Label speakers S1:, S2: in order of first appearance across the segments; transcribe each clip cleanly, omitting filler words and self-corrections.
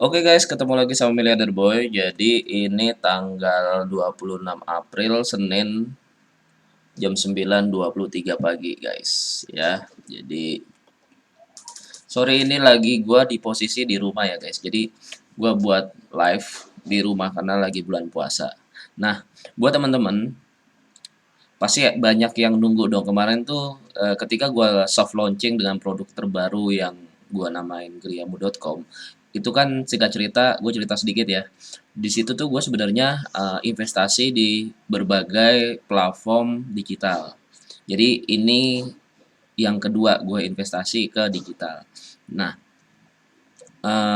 S1: Oke guys, ketemu lagi sama Miliarder Boy. Jadi ini tanggal 26 April Senin jam 9.23 pagi guys ya. Jadi sore ini lagi gua di posisi di rumah ya guys. Jadi gua buat live di rumah karena lagi bulan puasa. Nah, buat teman-teman pasti banyak yang nunggu dong kemarin tuh ketika gua soft launching dengan produk terbaru yang gua namain griamu.com. Itu kan singkat cerita, gue cerita sedikit ya. Di situ tuh gue sebenarnya investasi di berbagai platform digital. Jadi ini yang kedua gue investasi ke digital. Nah,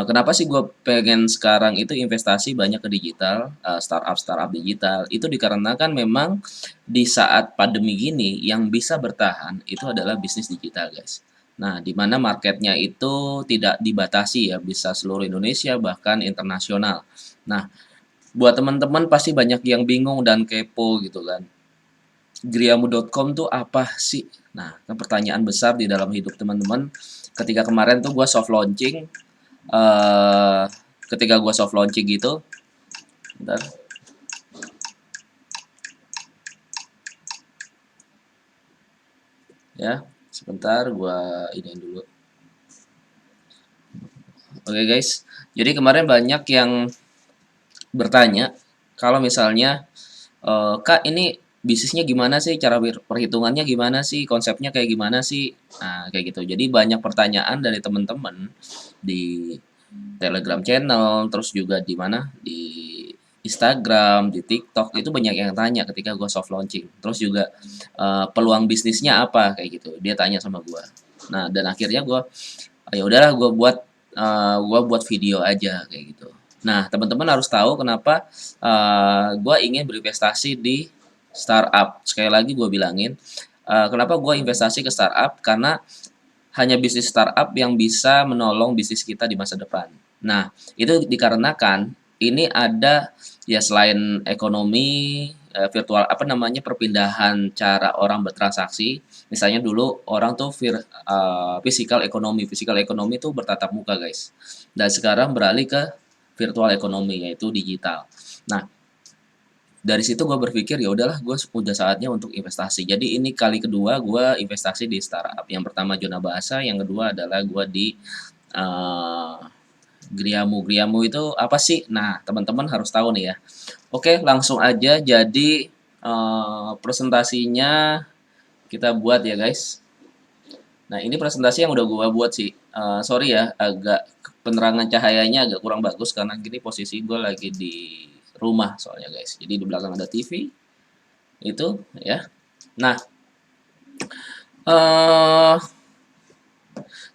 S1: kenapa sih gue pengen sekarang itu investasi banyak ke digital, startup-startup digital, itu dikarenakan memang di saat pandemi gini yang bisa bertahan itu adalah bisnis digital guys. Nah, di mana marketnya itu tidak dibatasi ya, bisa seluruh Indonesia bahkan internasional. Nah, buat teman-teman pasti banyak yang bingung dan kepo gitu kan. Griamu.com tuh apa sih? Nah, kan pertanyaan besar di dalam hidup teman-teman. Ketika kemarin tuh gue soft launching, eh ketika gua soft launching gitu, bentar ya, sebentar gua ini dulu. Oke guys, jadi kemarin banyak yang bertanya kalau misalnya Kak ini bisnisnya gimana sih, cara perhitungannya gimana sih, konsepnya kayak gimana sih, nah kayak gitu. Jadi banyak pertanyaan dari teman-teman di Telegram channel, terus juga di mana di Instagram, di TikTok itu banyak yang tanya ketika gue soft launching. Terus juga peluang bisnisnya apa kayak gitu. Dia tanya sama gue. Nah dan akhirnya gue ya udahlah gue buat video aja kayak gitu. Nah teman-teman harus tahu kenapa gue ingin berinvestasi di startup. Sekali lagi gue bilangin kenapa gue investasi ke startup karena hanya bisnis startup yang bisa menolong bisnis kita di masa depan. Nah, itu dikarenakan ini ada ya selain ekonomi virtual apa namanya perpindahan cara orang bertransaksi. Misalnya dulu orang tuh physical ekonomi tuh bertatap muka guys. Dan sekarang beralih ke virtual ekonomi yaitu digital. Nah, dari situ gue berpikir ya udahlah gue udah saatnya untuk investasi. Jadi ini kali kedua gue investasi di startup. Yang pertama Jona Bahasa, yang kedua adalah gue di uh, Griamu. Griamu itu apa sih? Nah teman-teman harus tahu nih ya. Oke langsung aja jadi presentasinya kita buat ya guys. Nah ini presentasi yang udah gue buat sih. Sorry ya agak penerangan cahayanya agak kurang bagus karena gini posisi gue lagi di rumah soalnya guys. Jadi di belakang ada TV itu ya. Nah, eh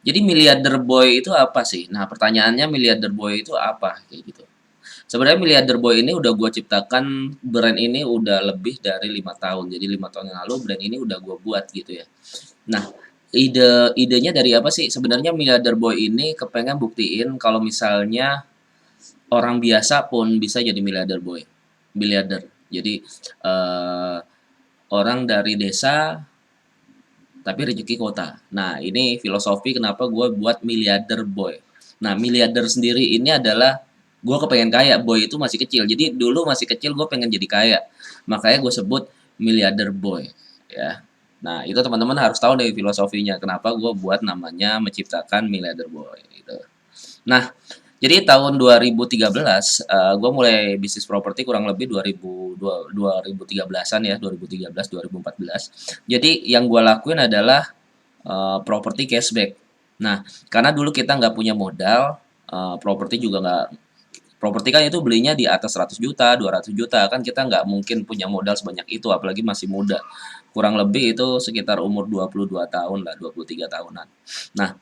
S1: jadi miliarder boy itu apa sih? Nah, pertanyaannya miliarder boy itu apa kayak gitu. Sebenarnya miliarder boy ini udah gue ciptakan brand ini udah lebih dari 5 tahun. Jadi 5 tahun yang lalu brand ini udah gue buat gitu ya. Nah, idenya dari apa sih? Sebenarnya miliarder boy ini kepengen buktiin kalau misalnya orang biasa pun bisa jadi miliarder boy, miliarder. Jadi eh, orang dari desa tapi rezeki kota. Nah, ini filosofi kenapa gue buat miliarder boy. Nah, miliarder sendiri ini adalah gue kepengen kaya. Boy itu masih kecil. Jadi dulu masih kecil gue pengen jadi kaya. Makanya gue sebut miliarder boy. Ya. Nah, itu teman-teman harus tahu dari filosofinya. Kenapa gue buat namanya menciptakan miliarder boy. Gitu. Nah, jadi tahun 2013 gue mulai bisnis properti kurang lebih 2013-an ya, 2013 2014. Jadi yang gue lakuin adalah properti cashback. Nah, karena dulu kita nggak punya modal, properti juga nggak properti kan itu belinya di atas 100 juta, 200 juta kan kita nggak mungkin punya modal sebanyak itu apalagi masih muda. Kurang lebih itu sekitar umur 22 tahun lah, 23 tahunan. Nah,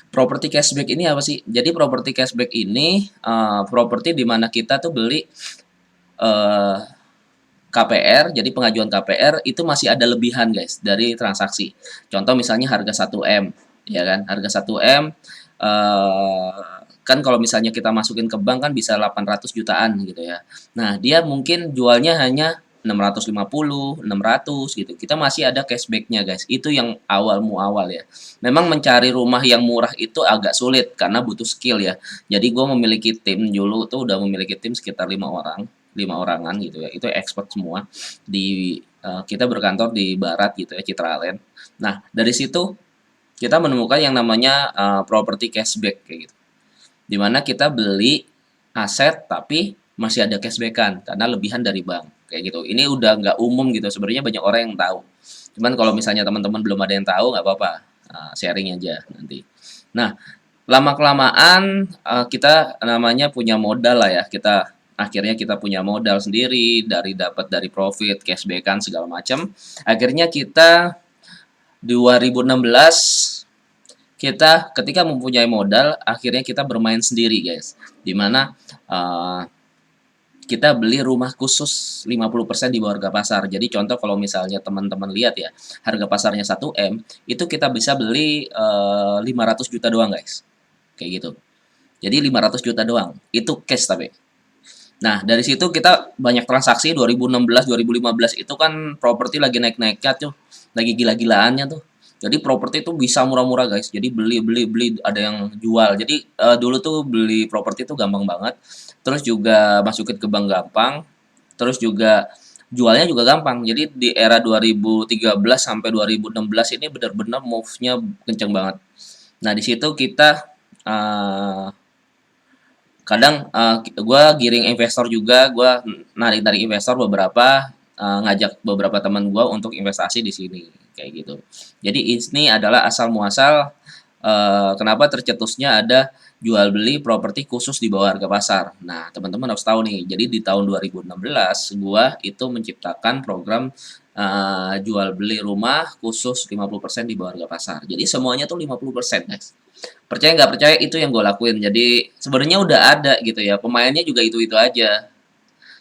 S1: properti cashback ini apa sih? Jadi properti cashback ini properti di mana kita tuh beli eh, KPR, jadi pengajuan KPR itu masih ada lebihan guys dari transaksi. Contoh misalnya harga 1 M, ya kan? Harga 1 M kan kalau misalnya kita masukin ke bank kan bisa 800 jutaan gitu ya. Nah, dia mungkin jualnya hanya 650, 600 gitu. Kita masih ada cashback-nya guys. Itu yang awal ya. Memang mencari rumah yang murah itu agak sulit karena butuh skill ya. Jadi gue memiliki tim dulu tuh udah memiliki tim sekitar 5 orang, 5 orangan gitu ya. Itu expert semua di kita berkantor di barat gitu ya, Citraland. Nah, dari situ kita menemukan yang namanya property cashback kayak gitu. Dimana kita beli aset tapi masih ada cashbackan karena lebihan dari bank kayak gitu. Ini udah nggak umum gitu, sebenarnya banyak orang yang tahu. Cuman kalau misalnya teman-teman belum ada yang tahu nggak apa-apa, sharing aja nanti. Nah, lama kelamaan kita namanya punya modal lah ya, kita akhirnya kita punya modal sendiri dari dapat dari profit, cashbackan segala macam. Akhirnya kita 2016 kita ketika mempunyai modal akhirnya kita bermain sendiri guys, dimana kita beli rumah khusus 50% di bawah harga pasar. Jadi contoh kalau misalnya teman-teman lihat ya, harga pasarnya 1M, itu kita bisa beli 500 juta doang guys. Kayak gitu. Jadi 500 juta doang. Itu cash tapi. Nah, dari situ kita banyak transaksi 2016, 2015 itu kan properti lagi naik-naiknya tuh, lagi gila-gilaannya tuh. Jadi properti itu bisa murah-murah guys. Jadi beli ada yang jual. Jadi dulu tuh beli properti itu gampang banget. Terus juga masukin ke bank gampang. Terus juga jualnya juga gampang. Jadi di era 2013 sampai 2016 ini benar-benar move-nya kenceng banget. Nah, di situ kita uh, kadang gue giring investor juga, gue narik investor beberapa, ngajak beberapa teman gue untuk investasi di sini kayak gitu. Jadi ini adalah asal muasal kenapa tercetusnya ada jual beli properti khusus di bawah harga pasar. Nah, teman-teman harus tahu nih, jadi di tahun 2016 gue itu menciptakan program jual beli rumah khusus 50% di bawah harga pasar. Jadi semuanya tuh 50% guys. Percaya nggak percaya itu yang gue lakuin. Jadi sebenarnya udah ada gitu ya, pemainnya juga itu aja,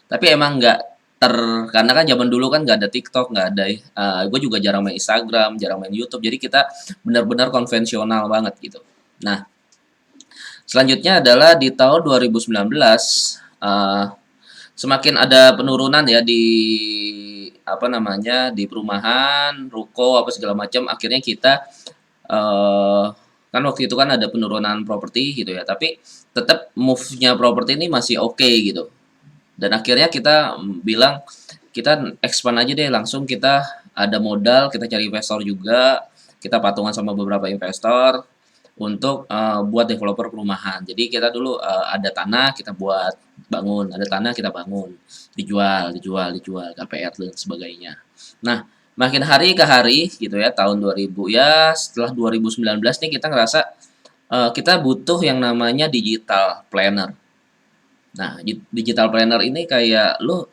S1: tapi emang nggak ter karena kan zaman dulu kan nggak ada TikTok, nggak ada gue juga jarang main Instagram, jarang main YouTube, jadi kita benar-benar konvensional banget gitu. Nah, selanjutnya adalah di tahun 2019 semakin ada penurunan ya di apa namanya di perumahan, ruko apa segala macam, akhirnya kita eh kan waktu itu kan ada penurunan properti gitu ya, tapi tetap move-nya properti ini masih oke gitu. Dan akhirnya kita bilang kita expand aja deh, langsung kita ada modal, kita cari investor juga, kita patungan sama beberapa investor untuk buat developer perumahan. Jadi kita dulu ada tanah kita buat bangun, ada tanah kita bangun, dijual KPR dan sebagainya. Nah, makin hari ke hari gitu ya, tahun 2000 ya, setelah 2019 nih kita ngerasa kita butuh yang namanya digital planner. Nah, digital planner ini kayak lo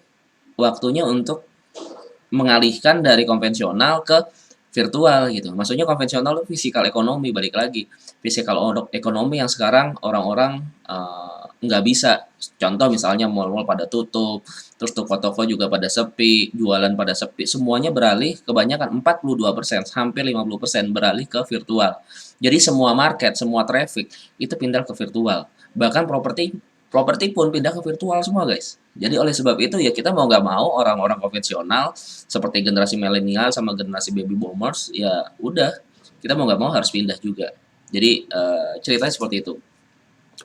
S1: waktunya untuk mengalihkan dari konvensional ke virtual gitu. Maksudnya konvensional itu physical ekonomi, balik lagi. Physical ekonomi yang sekarang orang-orang nggak bisa. Contoh misalnya mall-mall pada tutup, terus toko-toko juga pada sepi, jualan pada sepi, semuanya beralih kebanyakan 42%, hampir 50% beralih ke virtual. Jadi semua market, semua traffic itu pindah ke virtual. Bahkan properti properti pun pindah ke virtual semua guys. Jadi oleh sebab itu ya kita mau nggak mau orang-orang konvensional seperti generasi milenial sama generasi baby boomers ya udah kita mau nggak mau harus pindah juga. Jadi ceritanya seperti itu.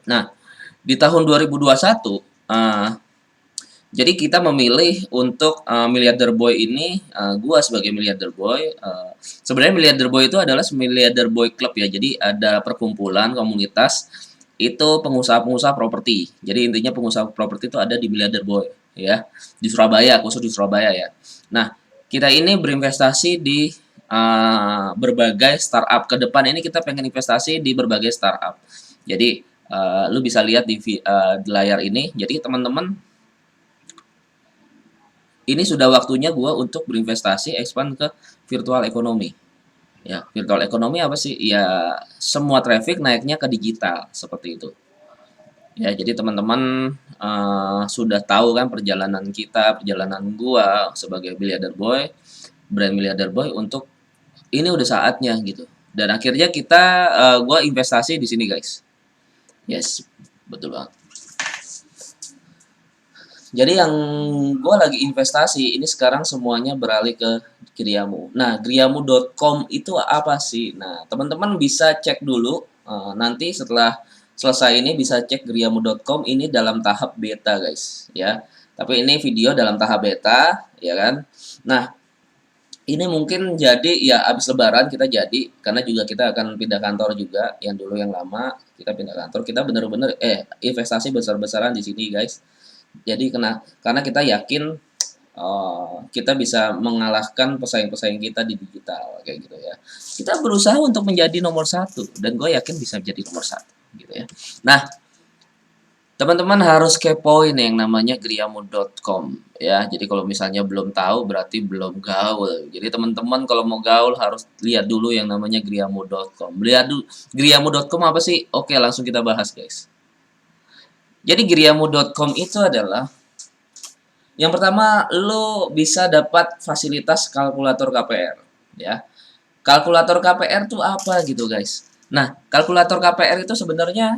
S1: Nah, di tahun 2021 jadi kita memilih untuk Milliarder Boy ini, gua sebagai Milliarder Boy. Sebenarnya Milliarder Boy itu adalah Milliarder Boy Club ya. Jadi ada perkumpulan komunitas itu pengusaha-pengusaha properti. Jadi intinya pengusaha properti itu ada di Milliarder Boy ya, di Surabaya, khusus di Surabaya ya. Nah, kita ini berinvestasi di berbagai startup. Ke depan ini kita pengen investasi di berbagai startup. Jadi lu bisa lihat di layar ini. Jadi teman-teman, ini sudah waktunya gue untuk berinvestasi expand ke virtual ekonomi. Ya, virtual ekonomi apa sih? Ya, semua traffic naiknya ke digital seperti itu. Ya, jadi teman-teman sudah tahu kan perjalanan kita, perjalanan gua sebagai Milliarder Boy, brand Milliarder Boy untuk ini udah saatnya gitu. Dan akhirnya kita gua investasi di sini guys. Yes, betul banget. Jadi yang gue lagi investasi ini sekarang semuanya beralih ke Griamu. Nah, Griamu.com itu apa sih? Nah, teman-teman bisa cek dulu. Nanti setelah selesai ini bisa cek Griamu.com ini dalam tahap beta, guys. Ya, tapi ini video dalam tahap beta, ya kan? Nah, ini mungkin jadi ya abis lebaran kita jadi karena juga kita akan pindah kantor juga yang dulu yang lama kita pindah kantor kita bener-bener investasi besar-besaran di sini guys. Jadi karena kita yakin kita bisa mengalahkan pesaing-pesaing kita di digital kayak gitu ya. Kita berusaha untuk menjadi nomor satu dan gue yakin bisa menjadi nomor satu gitu ya. Nah, teman-teman harus kepoin yang namanya griamu.com ya. Jadi kalau misalnya belum tahu berarti belum gaul. Jadi teman-teman kalau mau gaul harus lihat dulu yang namanya griamu.com. Lihat dulu griamu.com apa sih? Oke, langsung kita bahas, guys. Jadi griamu.com itu adalah yang pertama lo bisa dapat fasilitas kalkulator KPR ya. Kalkulator KPR tuh apa gitu, guys? Nah, kalkulator KPR itu sebenarnya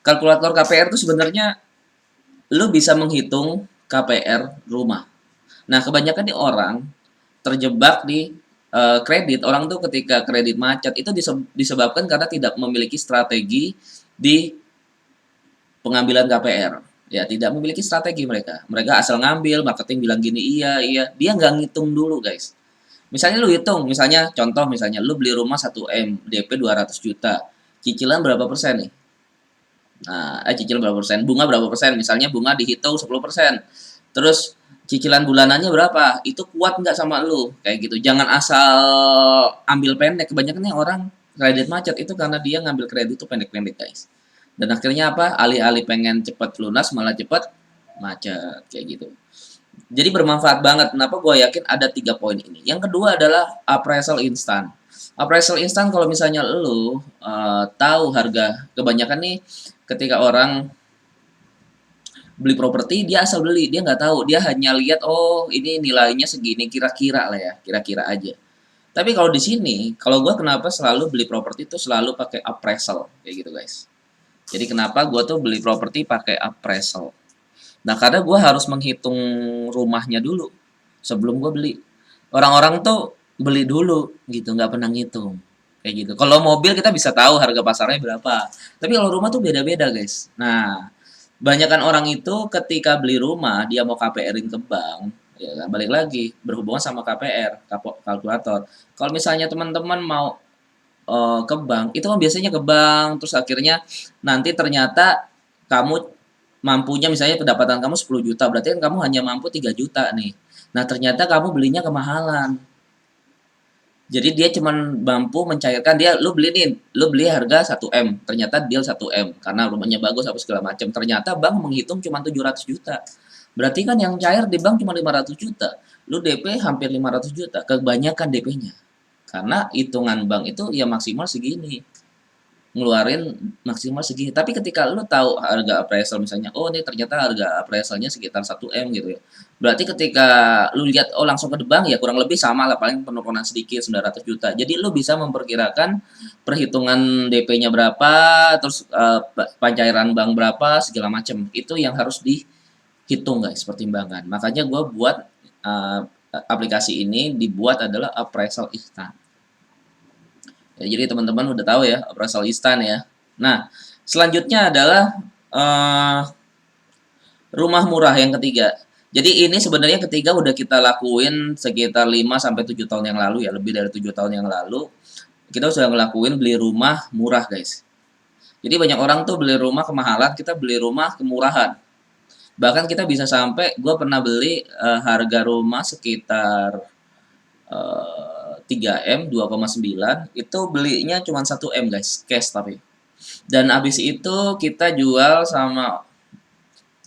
S1: kalkulator KPR itu sebenarnya lu bisa menghitung KPR rumah. Nah, kebanyakan nih orang terjebak di kredit. Orang tuh ketika kredit macet itu disebabkan karena tidak memiliki strategi di pengambilan KPR. Ya, tidak memiliki strategi mereka. Mereka asal ngambil, marketing bilang gini, iya, iya. Dia nggak ngitung dulu, guys. Misalnya lu hitung, misalnya contoh misalnya lu beli rumah 1M, DP 200 juta. Cicilan berapa persen nih? Nah, cicilan berapa persen? Bunga berapa persen? Misalnya bunga dihitung 10%. Terus cicilan bulanannya berapa? Itu kuat nggak sama lu? Kayak gitu. Jangan asal ambil pendek. Kebanyakan nih orang kredit macet itu karena dia ngambil kredit itu pendek-pendek, guys. Dan akhirnya apa? Alih-alih pengen cepat lunas malah cepat macet kayak gitu. Jadi bermanfaat banget. Kenapa gue yakin ada 3 poin ini. Yang kedua adalah appraisal instan. Appraisal instan kalau misalnya lu tahu harga kebanyakan nih ketika orang beli properti dia asal beli dia nggak tahu dia hanya lihat oh ini nilainya segini kira-kira lah ya kira-kira aja tapi kalau di sini kalau gue kenapa selalu beli properti itu selalu pakai appraisal kayak gitu guys jadi kenapa gue tuh beli properti pakai appraisal nah karena gue harus menghitung rumahnya dulu sebelum gue beli orang-orang tuh beli dulu gitu nggak pernah ngitung kayak gitu kalau mobil kita bisa tahu harga pasarnya berapa tapi kalau rumah tuh beda-beda guys nah banyakan orang itu ketika beli rumah dia mau KPR-in ke bank ya kan balik lagi berhubungan sama KPR kalkulator kalau misalnya teman-teman mau ke bank itu kan biasanya ke bank terus akhirnya nanti ternyata kamu mampunya misalnya pendapatan kamu 10 juta berarti kan kamu hanya mampu 3 juta nih nah ternyata kamu belinya kemahalan jadi dia cuman mampu mencairkan dia lu beli harga 1M, ternyata deal 1M karena rumahnya bagus apa segala macam. Ternyata bank menghitung cuma 700 juta. Berarti kan yang cair di bank cuma 500 juta. Lu DP hampir 500 juta, kebanyakan DP-nya. Karena hitungan bank itu ya maksimal segini ngeluarin maksimal segini. Tapi ketika lu tahu harga appraisal misalnya, oh ini ternyata harga appraisalnya sekitar 1M gitu ya. Berarti ketika lu lihat oh langsung ke bank ya kurang lebih sama lah paling penurunan sedikit 900 juta. Jadi lu bisa memperkirakan perhitungan DP-nya berapa, terus pencairan bank berapa segala macam. Itu yang harus dihitung guys, pertimbangan. Makanya gue buat aplikasi ini dibuat adalah appraisal instan. Ya, jadi teman-teman udah tahu ya appraisal instan ya. Nah, selanjutnya adalah rumah murah yang ketiga. Jadi ini sebenarnya ketiga udah kita lakuin sekitar 5 sampai 7 tahun yang lalu ya, lebih dari 7 tahun yang lalu. Kita sudah ngelakuin beli rumah murah, guys. Jadi banyak orang tuh beli rumah kemahalan, kita beli rumah kemurahan. Bahkan kita bisa sampai gue pernah beli harga rumah sekitar 3M 2,9 itu belinya cuma 1M guys cash tapi dan habis itu kita jual sama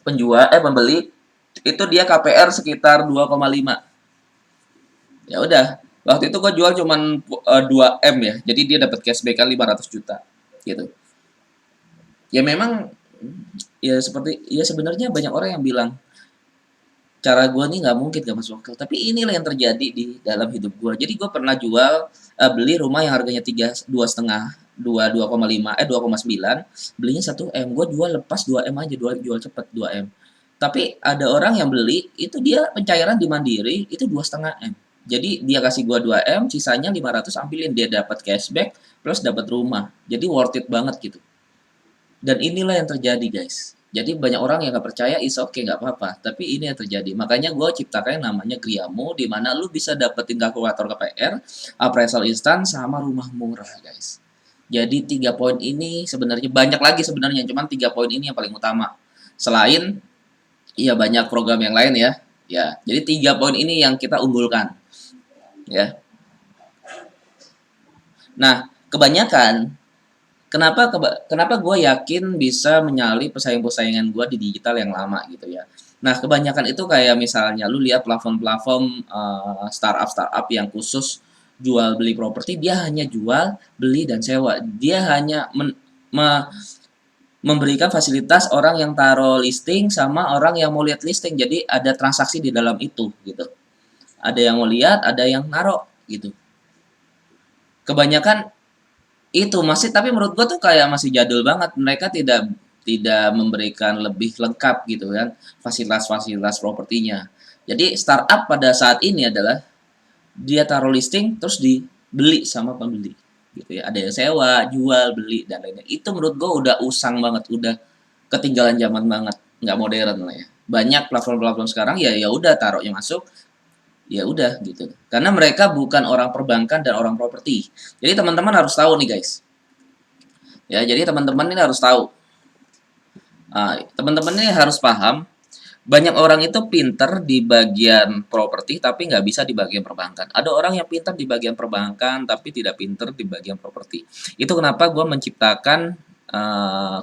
S1: pembeli itu dia KPR sekitar 2,5 ya udah waktu itu gua jual cuman 2M ya jadi dia dapat cashback kan 500 juta gitu ya memang ya seperti ya sebenarnya banyak orang yang bilang cara gue nih nggak mungkin gak masuk akal tapi inilah yang terjadi di dalam hidup gue jadi gue pernah jual beli rumah yang harganya 2,5 2,9, belinya 1 M, gue jual lepas 2 M aja, jual cepet 2 M. Tapi ada orang yang beli itu dia pencairan di Mandiri itu 2,5 M. Jadi dia kasih gua 2 M, sisanya 500 ambilin, dia dapat cashback plus dapat rumah. Jadi worth it banget gitu. Dan inilah yang terjadi guys. Jadi banyak orang yang nggak percaya, is okay, nggak apa-apa. Tapi ini yang terjadi. Makanya gue ciptakan yang namanya Griamu, di mana lu bisa dapetin kalkulator KPR, appraisal instan, sama rumah murah guys. Jadi 3 poin ini sebenarnya banyak lagi sebenarnya, cuman 3 poin ini yang paling utama. Selain iya banyak program yang lain ya. Ya, jadi 3 poin ini yang kita unggulkan. Ya. Nah, kebanyakan kenapa gue yakin bisa menyalip pesaing-pesaingan gue di digital yang lama gitu ya. Nah, kebanyakan itu kayak misalnya lu lihat platform-platform startup yang khusus jual beli properti, dia hanya jual, beli dan sewa. Dia hanya memberikan fasilitas orang yang taruh listing sama orang yang mau lihat listing. Jadi ada transaksi di dalam itu gitu. Ada yang mau lihat, ada yang naruh gitu. Kebanyakan itu masih, tapi menurut gua tuh kayak masih jadul banget. Mereka tidak tidak memberikan lebih lengkap gitu kan fasilitas-fasilitas propertinya. Jadi startup pada saat ini adalah dia taruh listing terus dibeli sama pembeli gitu ya. Ada yang sewa, jual, beli dan lainnya. Itu menurut gua udah usang banget, udah ketinggalan zaman banget, nggak modern lah ya. Banyak platform-platform sekarang ya ya udah taruhnya masuk, ya udah gitu. Karena mereka bukan orang perbankan dan orang properti. Jadi teman-teman harus tahu nih guys. Ya, jadi teman-teman ini harus tahu. Teman-teman ini harus paham. Banyak orang itu pinter di bagian properti tapi nggak bisa di bagian perbankan. Ada orang yang pinter di bagian perbankan tapi tidak pinter di bagian properti. Itu kenapa gue menciptakan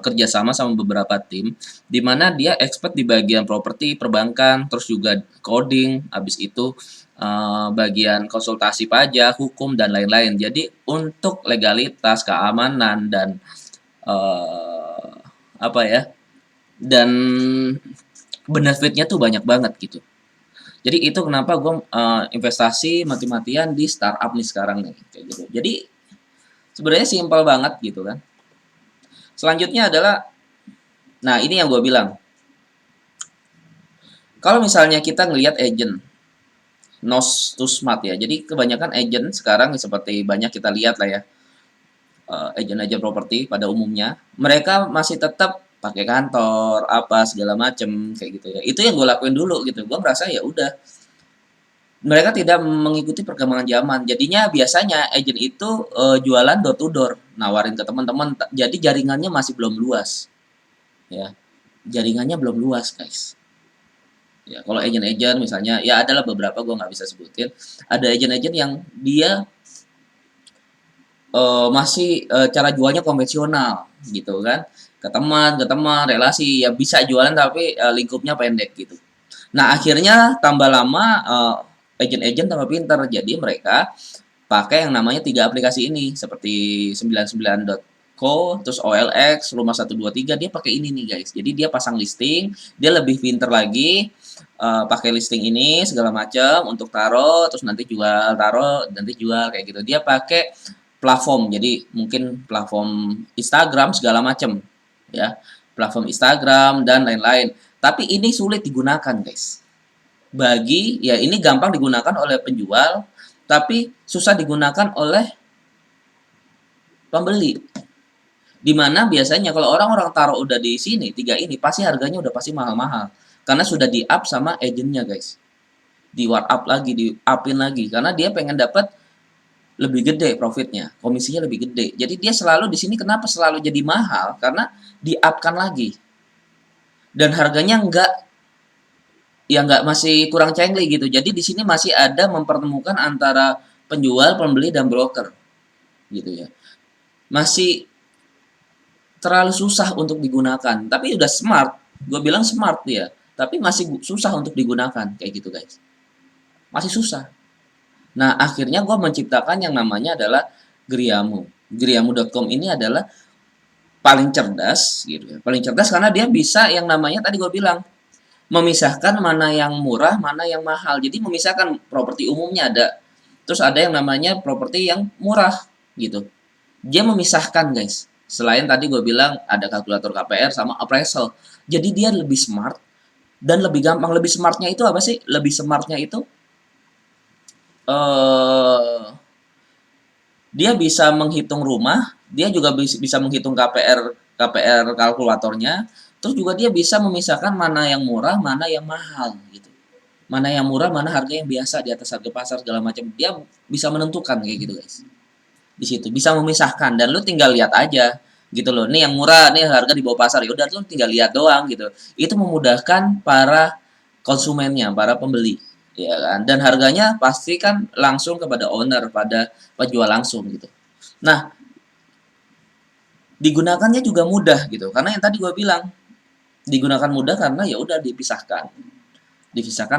S1: kerjasama sama beberapa tim, di mana dia expert di bagian properti, perbankan, terus juga coding, habis itu bagian konsultasi pajak, hukum dan lain-lain. Jadi untuk legalitas, keamanan dan apa ya, dan benefitnya tuh banyak banget gitu. Jadi itu kenapa gue investasi mati-matian di startup nih sekarang nih kayak gitu. Jadi sebenarnya simpel banget gitu kan. Selanjutnya adalah, nah ini yang gue bilang, kalau misalnya kita ngelihat agent nose to smart ya, jadi kebanyakan agent sekarang seperti banyak kita lihat lah ya, agent-agent properti pada umumnya mereka masih tetap pakai kantor apa segala macem kayak gitu ya. Itu yang gue lakuin dulu gitu. Gue merasa ya udah, mereka tidak mengikuti perkembangan zaman. Jadinya biasanya agent itu jualan door to door, nawarin ke teman-teman. Jadi jaringannya masih belum luas, ya. Jaringannya belum luas, guys. Ya, kalau agent-agent misalnya, ya adalah beberapa gue nggak bisa sebutin. Ada agent-agent yang dia masih cara jualnya konvensional, gitu kan. Ke teman, relasi, ya bisa jualan tapi lingkupnya pendek gitu. Nah, akhirnya tambah lama agent-agent tambah pintar. Jadi mereka pakai yang namanya 3 aplikasi ini seperti 99.co, terus OLX, Rumah 123, dia pakai ini nih guys. Jadi dia pasang listing, dia lebih pintar lagi pakai listing ini segala macam untuk taruh, terus nanti jual, taruh, nanti jual kayak gitu. Dia pakai platform, jadi mungkin platform Instagram segala macam ya. Platform Instagram dan lain-lain. Tapi ini sulit digunakan, guys. Ya ini gampang digunakan oleh penjual, tapi susah digunakan oleh pembeli. Dimana biasanya kalau orang-orang taruh udah di sini, 3 ini, pasti harganya udah pasti mahal-mahal. Karena sudah di-up sama agentnya, guys. Di WhatsApp lagi, di-upin lagi. Karena dia pengen dapat lebih gede profitnya, komisinya lebih gede. Jadi dia selalu di sini kenapa selalu jadi mahal? Karena di-up-kan lagi. Dan harganya nggak masih kurang cengli gitu. Jadi di sini masih ada mempertemukan antara penjual, pembeli dan broker. Gitu ya. Masih terlalu susah untuk digunakan. Tapi udah smart. Gue bilang smart ya. Tapi masih susah untuk digunakan kayak gitu, guys. Masih susah. Nah, akhirnya gue menciptakan yang namanya adalah Griamu. Griamu.com ini adalah paling cerdas gitu ya. Paling cerdas karena dia bisa yang namanya tadi gue bilang memisahkan mana yang murah, mana yang mahal. Jadi memisahkan properti umumnya ada. Terus ada yang namanya properti yang murah gitu. Dia memisahkan guys. Selain tadi gue bilang ada kalkulator KPR sama appraisal. Jadi dia lebih smart dan lebih gampang. Lebih smartnya itu apa sih? Lebih smartnya itu eh dia bisa menghitung rumah, dia juga bisa menghitung KPR kalkulatornya, terus juga dia bisa memisahkan mana yang murah, mana yang mahal gitu. Mana yang murah, mana harga yang biasa di atas harga pasar segala macam. Dia bisa menentukan kayak gitu, guys. Di situ bisa memisahkan dan lu tinggal lihat aja gitu loh. Nih yang murah, nih harga di bawah pasar. Ya udah lu tinggal lihat doang gitu. Itu memudahkan para konsumennya, para pembeli, ya kan. Dan harganya pasti kan langsung kepada owner, pada penjual langsung gitu. Nah, digunakannya juga mudah gitu. Karena yang tadi gue bilang, digunakan mudah karena ya udah dipisahkan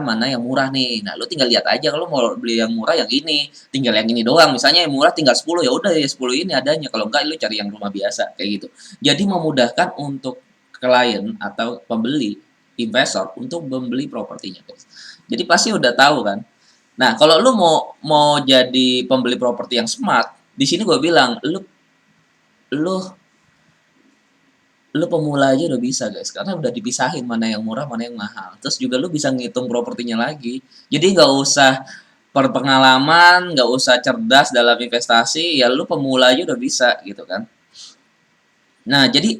S1: mana yang murah nih. Nah, lu tinggal lihat aja kalau mau beli yang murah yang ini, tinggal yang ini doang. Misalnya yang murah tinggal 10 ya udah ya 10 ini adanya. Kalau enggak lu cari yang rumah biasa kayak gitu. Jadi memudahkan untuk klien atau pembeli, investor untuk membeli propertinya, guys. Jadi pasti udah tahu kan. Nah, kalau lu mau mau jadi pembeli properti yang smart, di sini gue bilang lu lu pemula aja udah bisa guys karena udah dipisahin mana yang murah mana yang mahal terus juga lu bisa ngitung propertinya lagi jadi nggak usah perpengalaman nggak usah cerdas dalam investasi ya lu pemula aja udah bisa gitu kan. Nah jadi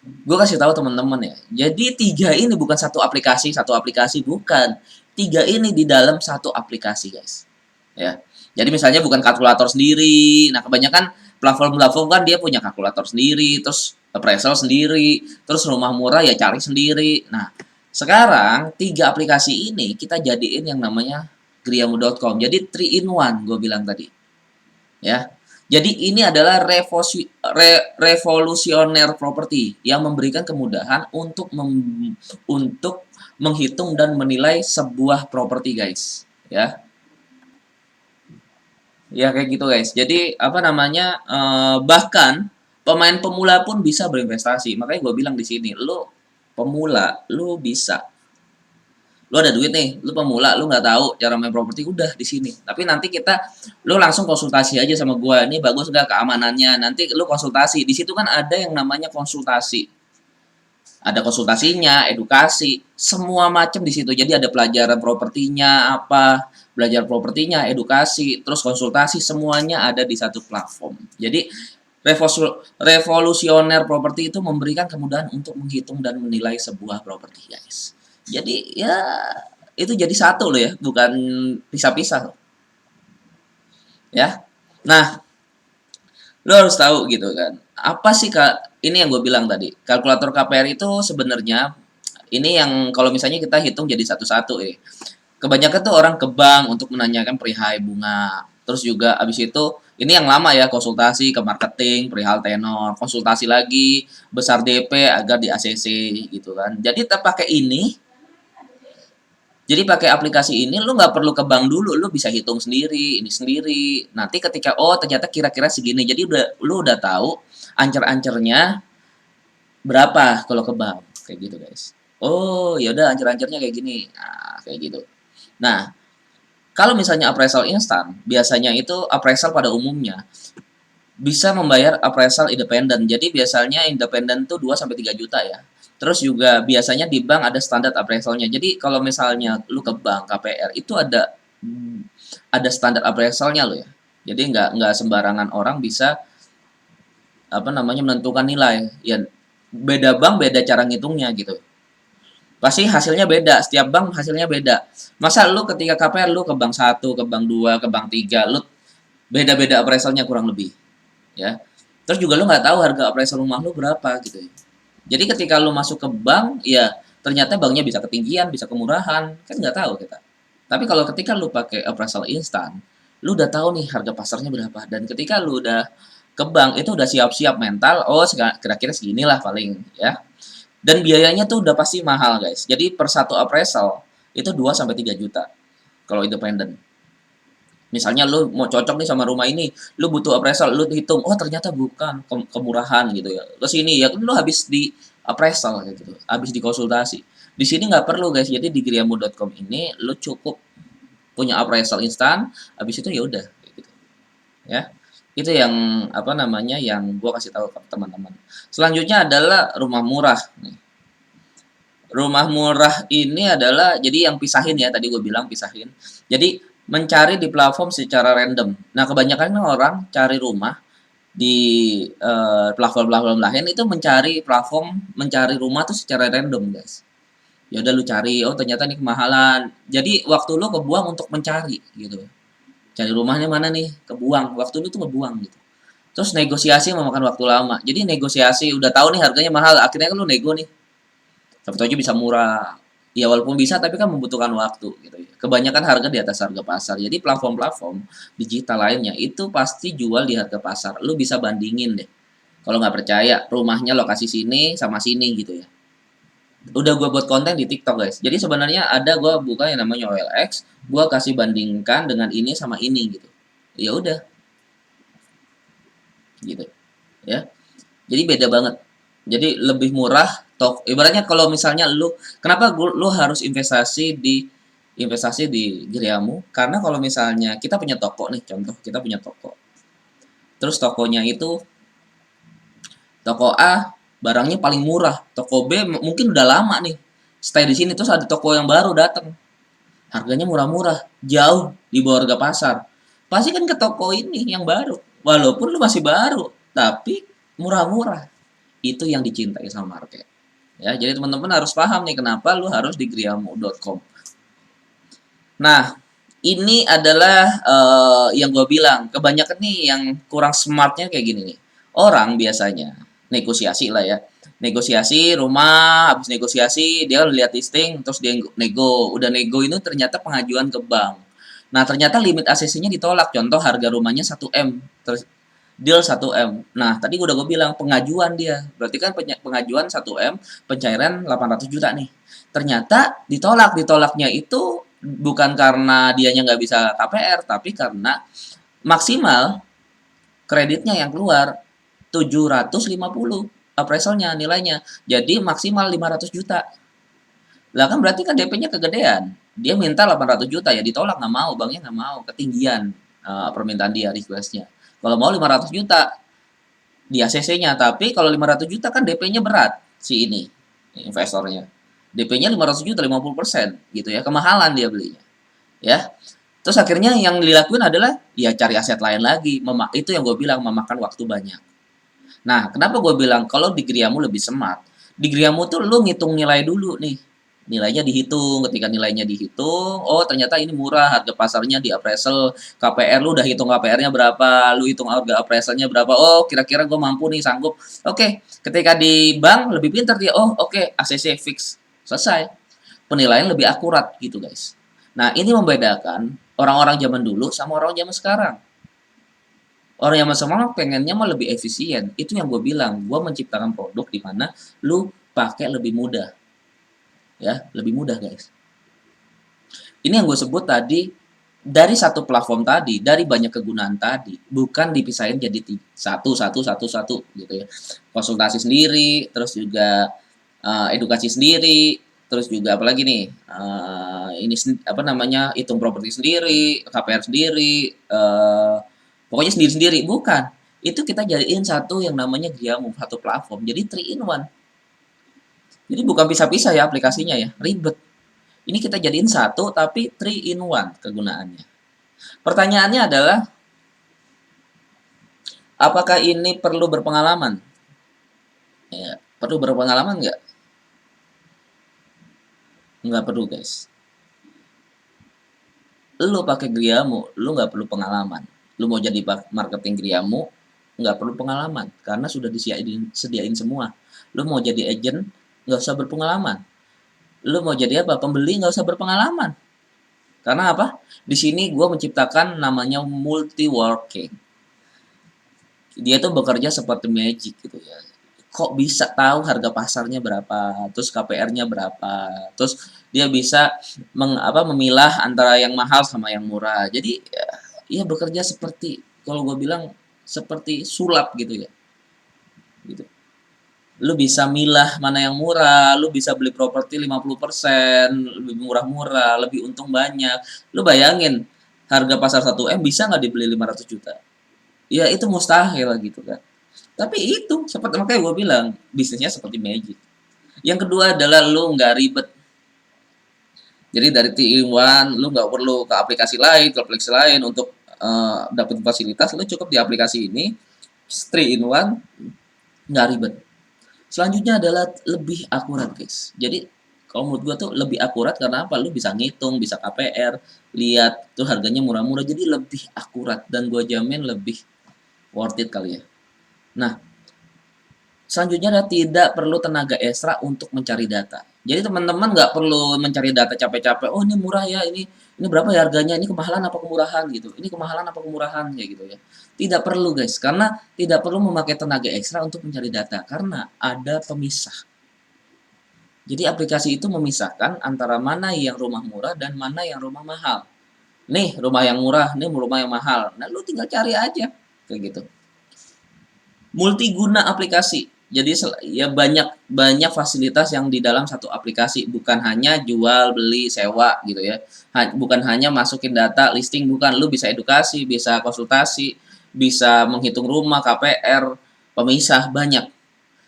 S1: gue kasih tahu teman-teman ya jadi tiga ini bukan satu aplikasi bukan tiga ini di dalam satu aplikasi guys ya. Jadi misalnya bukan kalkulator sendiri. Nah, kebanyakan platform-platform kan dia punya kalkulator sendiri, terus appraisal sendiri, terus rumah murah ya cari sendiri. Nah, sekarang tiga aplikasi ini kita jadiin yang namanya griamu.com. Jadi 3 in 1 gue bilang tadi, ya. Jadi ini adalah revolusioner properti yang memberikan kemudahan untuk menghitung dan menilai sebuah properti, guys, ya. Ya kayak gitu guys. Jadi apa namanya bahkan pemain pemula pun bisa berinvestasi. Makanya gue bilang di sini, lu pemula, lu bisa. Lu ada duit nih, lu pemula, lu nggak tahu cara main properti udah di sini. Tapi nanti lu langsung konsultasi aja sama gue. Ini bagus nggak keamanannya? Nanti lu konsultasi. Di situ kan ada yang namanya konsultasi. Ada konsultasinya, edukasi, semua macam di situ. Jadi ada pelajaran propertinya apa, belajar propertinya, edukasi, terus konsultasi semuanya ada di satu platform. Jadi revolusioner properti itu memberikan kemudahan untuk menghitung dan menilai sebuah properti, guys. Jadi ya itu jadi satu loh ya, bukan pisah-pisah loh. Ya. Nah, lo harus tahu gitu kan. Apa sih Kak? Ini yang gue bilang tadi. Kalkulator KPR itu sebenarnya ini yang kalau misalnya kita hitung jadi satu-satu kebanyakan tuh orang ke bank untuk menanyakan perihal bunga. Terus juga abis itu ini yang lama ya konsultasi ke marketing, perihal tenor, konsultasi lagi besar DP agar di ACC gitu kan. Jadi kita pakai ini jadi pakai aplikasi ini lu nggak perlu ke bank dulu, lu bisa hitung sendiri, ini sendiri. Nanti ketika oh ternyata kira-kira segini, jadi lu udah tahu ancer-ancernya berapa kalau ke bank kayak gitu guys. Oh ya udah ancer-ancernya kayak gini, nah, kayak gitu. Nah kalau misalnya appraisal instan, biasanya itu appraisal pada umumnya bisa membayar appraisal independen. Jadi biasanya independen tuh 2 sampai 3 juta ya. Terus juga biasanya di bank ada standar appraisalnya. Jadi kalau misalnya lu ke bank KPR itu ada standar appraisalnya lo ya. Jadi nggak sembarangan orang bisa apa namanya menentukan nilai. Ya beda bank beda cara ngitungnya gitu. Pasti hasilnya beda, setiap bank hasilnya beda. Masa lu ketika KPR lu ke bank satu, ke bank 2, ke bank 3, lu beda-beda appraisalnya kurang lebih ya. Terus juga lu nggak tahu harga appraisal rumah lu berapa gitu ya. Jadi ketika lu masuk ke bank, ya ternyata banknya bisa ketinggian, bisa kemurahan, kan nggak tahu kita. Tapi kalau ketika lu pakai appraisal instan, lu udah tahu nih harga pasarnya berapa. Dan ketika lu udah ke bank, itu udah siap-siap mental, oh kira-kira seginilah paling ya. Dan biayanya tuh udah pasti mahal guys. Jadi per satu appraisal itu 2 sampai 3 juta kalau independen. Misalnya lu mau cocok nih sama rumah ini, lu butuh appraisal, lu hitung, oh ternyata bukan kemurahan gitu ya. Ke sini ya kan lu habis di appraisal gitu, habis dikonsultasi. Di sini nggak perlu guys. Jadi di griamu.com ini lu cukup punya appraisal instan, habis itu ya udah gitu. Ya. Itu yang apa namanya, yang gua kasih tahu ke teman-teman. Selanjutnya adalah rumah murah nih. Rumah murah ini adalah jadi yang pisahin ya, tadi gue bilang pisahin. Jadi mencari di platform secara random. Nah, kebanyakan orang cari rumah di platform-platform lain itu mencari rumah tuh secara random, guys. Ya udah lu cari, oh ternyata ini kemahalan. Jadi waktu lu kebuang untuk mencari gitu. Cari rumahnya mana nih? Kebuang. Waktu lu tuh ngebuang gitu. Terus negosiasi memakan waktu lama. Jadi negosiasi udah tahu nih harganya mahal, akhirnya kan lu nego nih. Siapa tahu aja bisa murah. Ya walaupun bisa tapi kan membutuhkan waktu gitu ya. Kebanyakan harga di atas harga pasar. Jadi platform-platform digital lainnya itu pasti jual di harga pasar. Lu bisa bandingin deh. Kalau nggak percaya, rumahnya lokasi sini sama sini gitu ya. Udah gue buat konten di TikTok guys. Jadi sebenarnya ada gue buka yang namanya OLX, gue kasih bandingkan dengan ini sama ini gitu. Ya udah, gitu ya. Jadi beda banget. Jadi lebih murah ibaratnya kalau misalnya kenapa lu harus investasi di Geriamu? Karena kalau misalnya kita punya toko nih, contoh kita punya toko. Terus tokonya itu toko A barangnya paling murah, toko B mungkin udah lama nih stay di sini, terus ada toko yang baru datang, harganya murah-murah, jauh di bawah harga pasar. Pasti kan ke toko ini yang baru, walaupun lu masih baru, tapi murah-murah. Itu yang dicintai sama market. Ya, jadi teman-teman harus paham nih kenapa lu harus di griamu.com. Nah, ini adalah yang gue bilang, kebanyakan nih yang kurang smartnya kayak gini nih. Orang biasanya negosiasi lah ya. Negosiasi rumah, habis negosiasi dia lihat listing, terus dia nego. Udah nego ini ternyata pengajuan ke bank. Nah, ternyata limit ACC-nya ditolak. Contoh harga rumahnya 1M, terus deal 1M. Nah, tadi udah gue bilang pengajuan dia. Berarti kan pengajuan 1M, pencairan 800 juta nih. Ternyata ditolak. Ditolaknya itu bukan karena dianya nggak bisa KPR, tapi karena maksimal kreditnya yang keluar 750 appraisalnya nilainya. Jadi maksimal 500 juta. Lah kan berarti kan DP-nya kegedean. Dia minta 800 juta ya ditolak, nggak mau, banknya nggak mau, ketinggian permintaan dia, requestnya. Kalau mau 500 juta di ACC-nya, tapi kalau 500 juta kan DP-nya berat si ini investornya. DP-nya 500 juta 50% gitu ya, kemahalan dia belinya. Ya. Terus akhirnya yang dilakuin adalah ya cari aset lain lagi. Itu yang gue bilang memakan waktu banyak. Nah, kenapa gue bilang kalau di Griamu lebih smart? Di Griamu tuh lu ngitung nilai dulu nih. Nilainya dihitung, ketika nilainya dihitung, oh ternyata ini murah, harga pasarnya di appraisal, KPR lu udah hitung KPR-nya berapa, lu hitung harga appraisalnya berapa, oh kira-kira gue mampu nih, sanggup. Oke, ketika di bank lebih pintar dia, oh oke, ACC fix, selesai. Penilaian lebih akurat gitu guys. Nah ini membedakan orang-orang zaman dulu sama orang zaman sekarang. Orang yang sama pengennya mah lebih efisien. Itu yang gue bilang, gue menciptakan produk di mana lu pakai lebih mudah. Ya, lebih mudah guys. Ini yang gue sebut tadi, dari satu platform tadi, dari banyak kegunaan tadi, bukan dipisahin jadi satu gitu ya. Konsultasi sendiri, terus juga edukasi sendiri, terus juga apalagi nih, ini apa namanya, hitung properti sendiri, KPR sendiri, pokoknya sendiri-sendiri, bukan. Itu kita jadiin satu yang namanya Griamu, satu platform. Jadi 3 in 1. Jadi bukan pisah-pisah ya aplikasinya ya, ribet. Ini kita jadiin satu tapi 3 in 1 kegunaannya. Pertanyaannya adalah, apakah ini perlu berpengalaman? Ya, perlu berpengalaman nggak? Nggak perlu guys. Lu pakai Griamu, lu nggak perlu pengalaman. Lu mau jadi marketing Griamu, nggak perlu pengalaman karena sudah disediain semua. Lu mau jadi agent, nggak usah berpengalaman. Lu mau jadi apa? Pembeli, nggak usah berpengalaman. Karena apa? Di sini gue menciptakan namanya multi working. Dia tuh bekerja seperti magic gitu ya. Kok bisa tahu harga pasarnya berapa, terus KPR-nya berapa, terus dia bisa memilah antara yang mahal sama yang murah. Jadi ya bekerja seperti, kalau gue bilang seperti sulap gitu ya. Gitu. Lu bisa milah mana yang murah, lu bisa beli properti 50%, lebih murah-murah, lebih untung banyak. Lu bayangin, harga pasar 1M bisa nggak dibeli 500 juta? ya itu mustahil gitu kan. Tapi itu seperti makanya gue bilang bisnisnya seperti magic. Yang kedua adalah lu nggak ribet. Jadi dari TI1 lu nggak perlu ke aplikasi lain untuk dapat fasilitas. Lu cukup di aplikasi ini 3 in 1, nggak ribet. Selanjutnya adalah lebih akurat guys. Jadi kalau menurut gua tuh lebih akurat karena apa? Lu bisa ngitung, bisa KPR, lihat tuh harganya murah-murah, jadi lebih akurat dan gua jamin lebih worth it kali ya. Nah, selanjutnya adalah tidak perlu tenaga ekstra untuk mencari data. Jadi teman-teman nggak perlu mencari data capek-capek. Oh ini murah ya, ini berapa ya harganya? Ini kemahalan apa kemurahan gitu? Ini kemahalan apa kemurahan ya gitu ya. Tidak perlu guys, karena tidak perlu memakai tenaga ekstra untuk mencari data karena ada pemisah. Jadi aplikasi itu memisahkan antara mana yang rumah murah dan mana yang rumah mahal. Nih rumah yang murah, nih rumah yang mahal. Nah lu tinggal cari aja kayak gitu. Multiguna aplikasi. Jadi ya banyak banyak fasilitas yang di dalam satu aplikasi, bukan hanya jual, beli, sewa gitu ya. Bukan hanya masukin data, listing, bukan. Lu bisa edukasi, bisa konsultasi, bisa menghitung rumah, KPR, pemisah, banyak.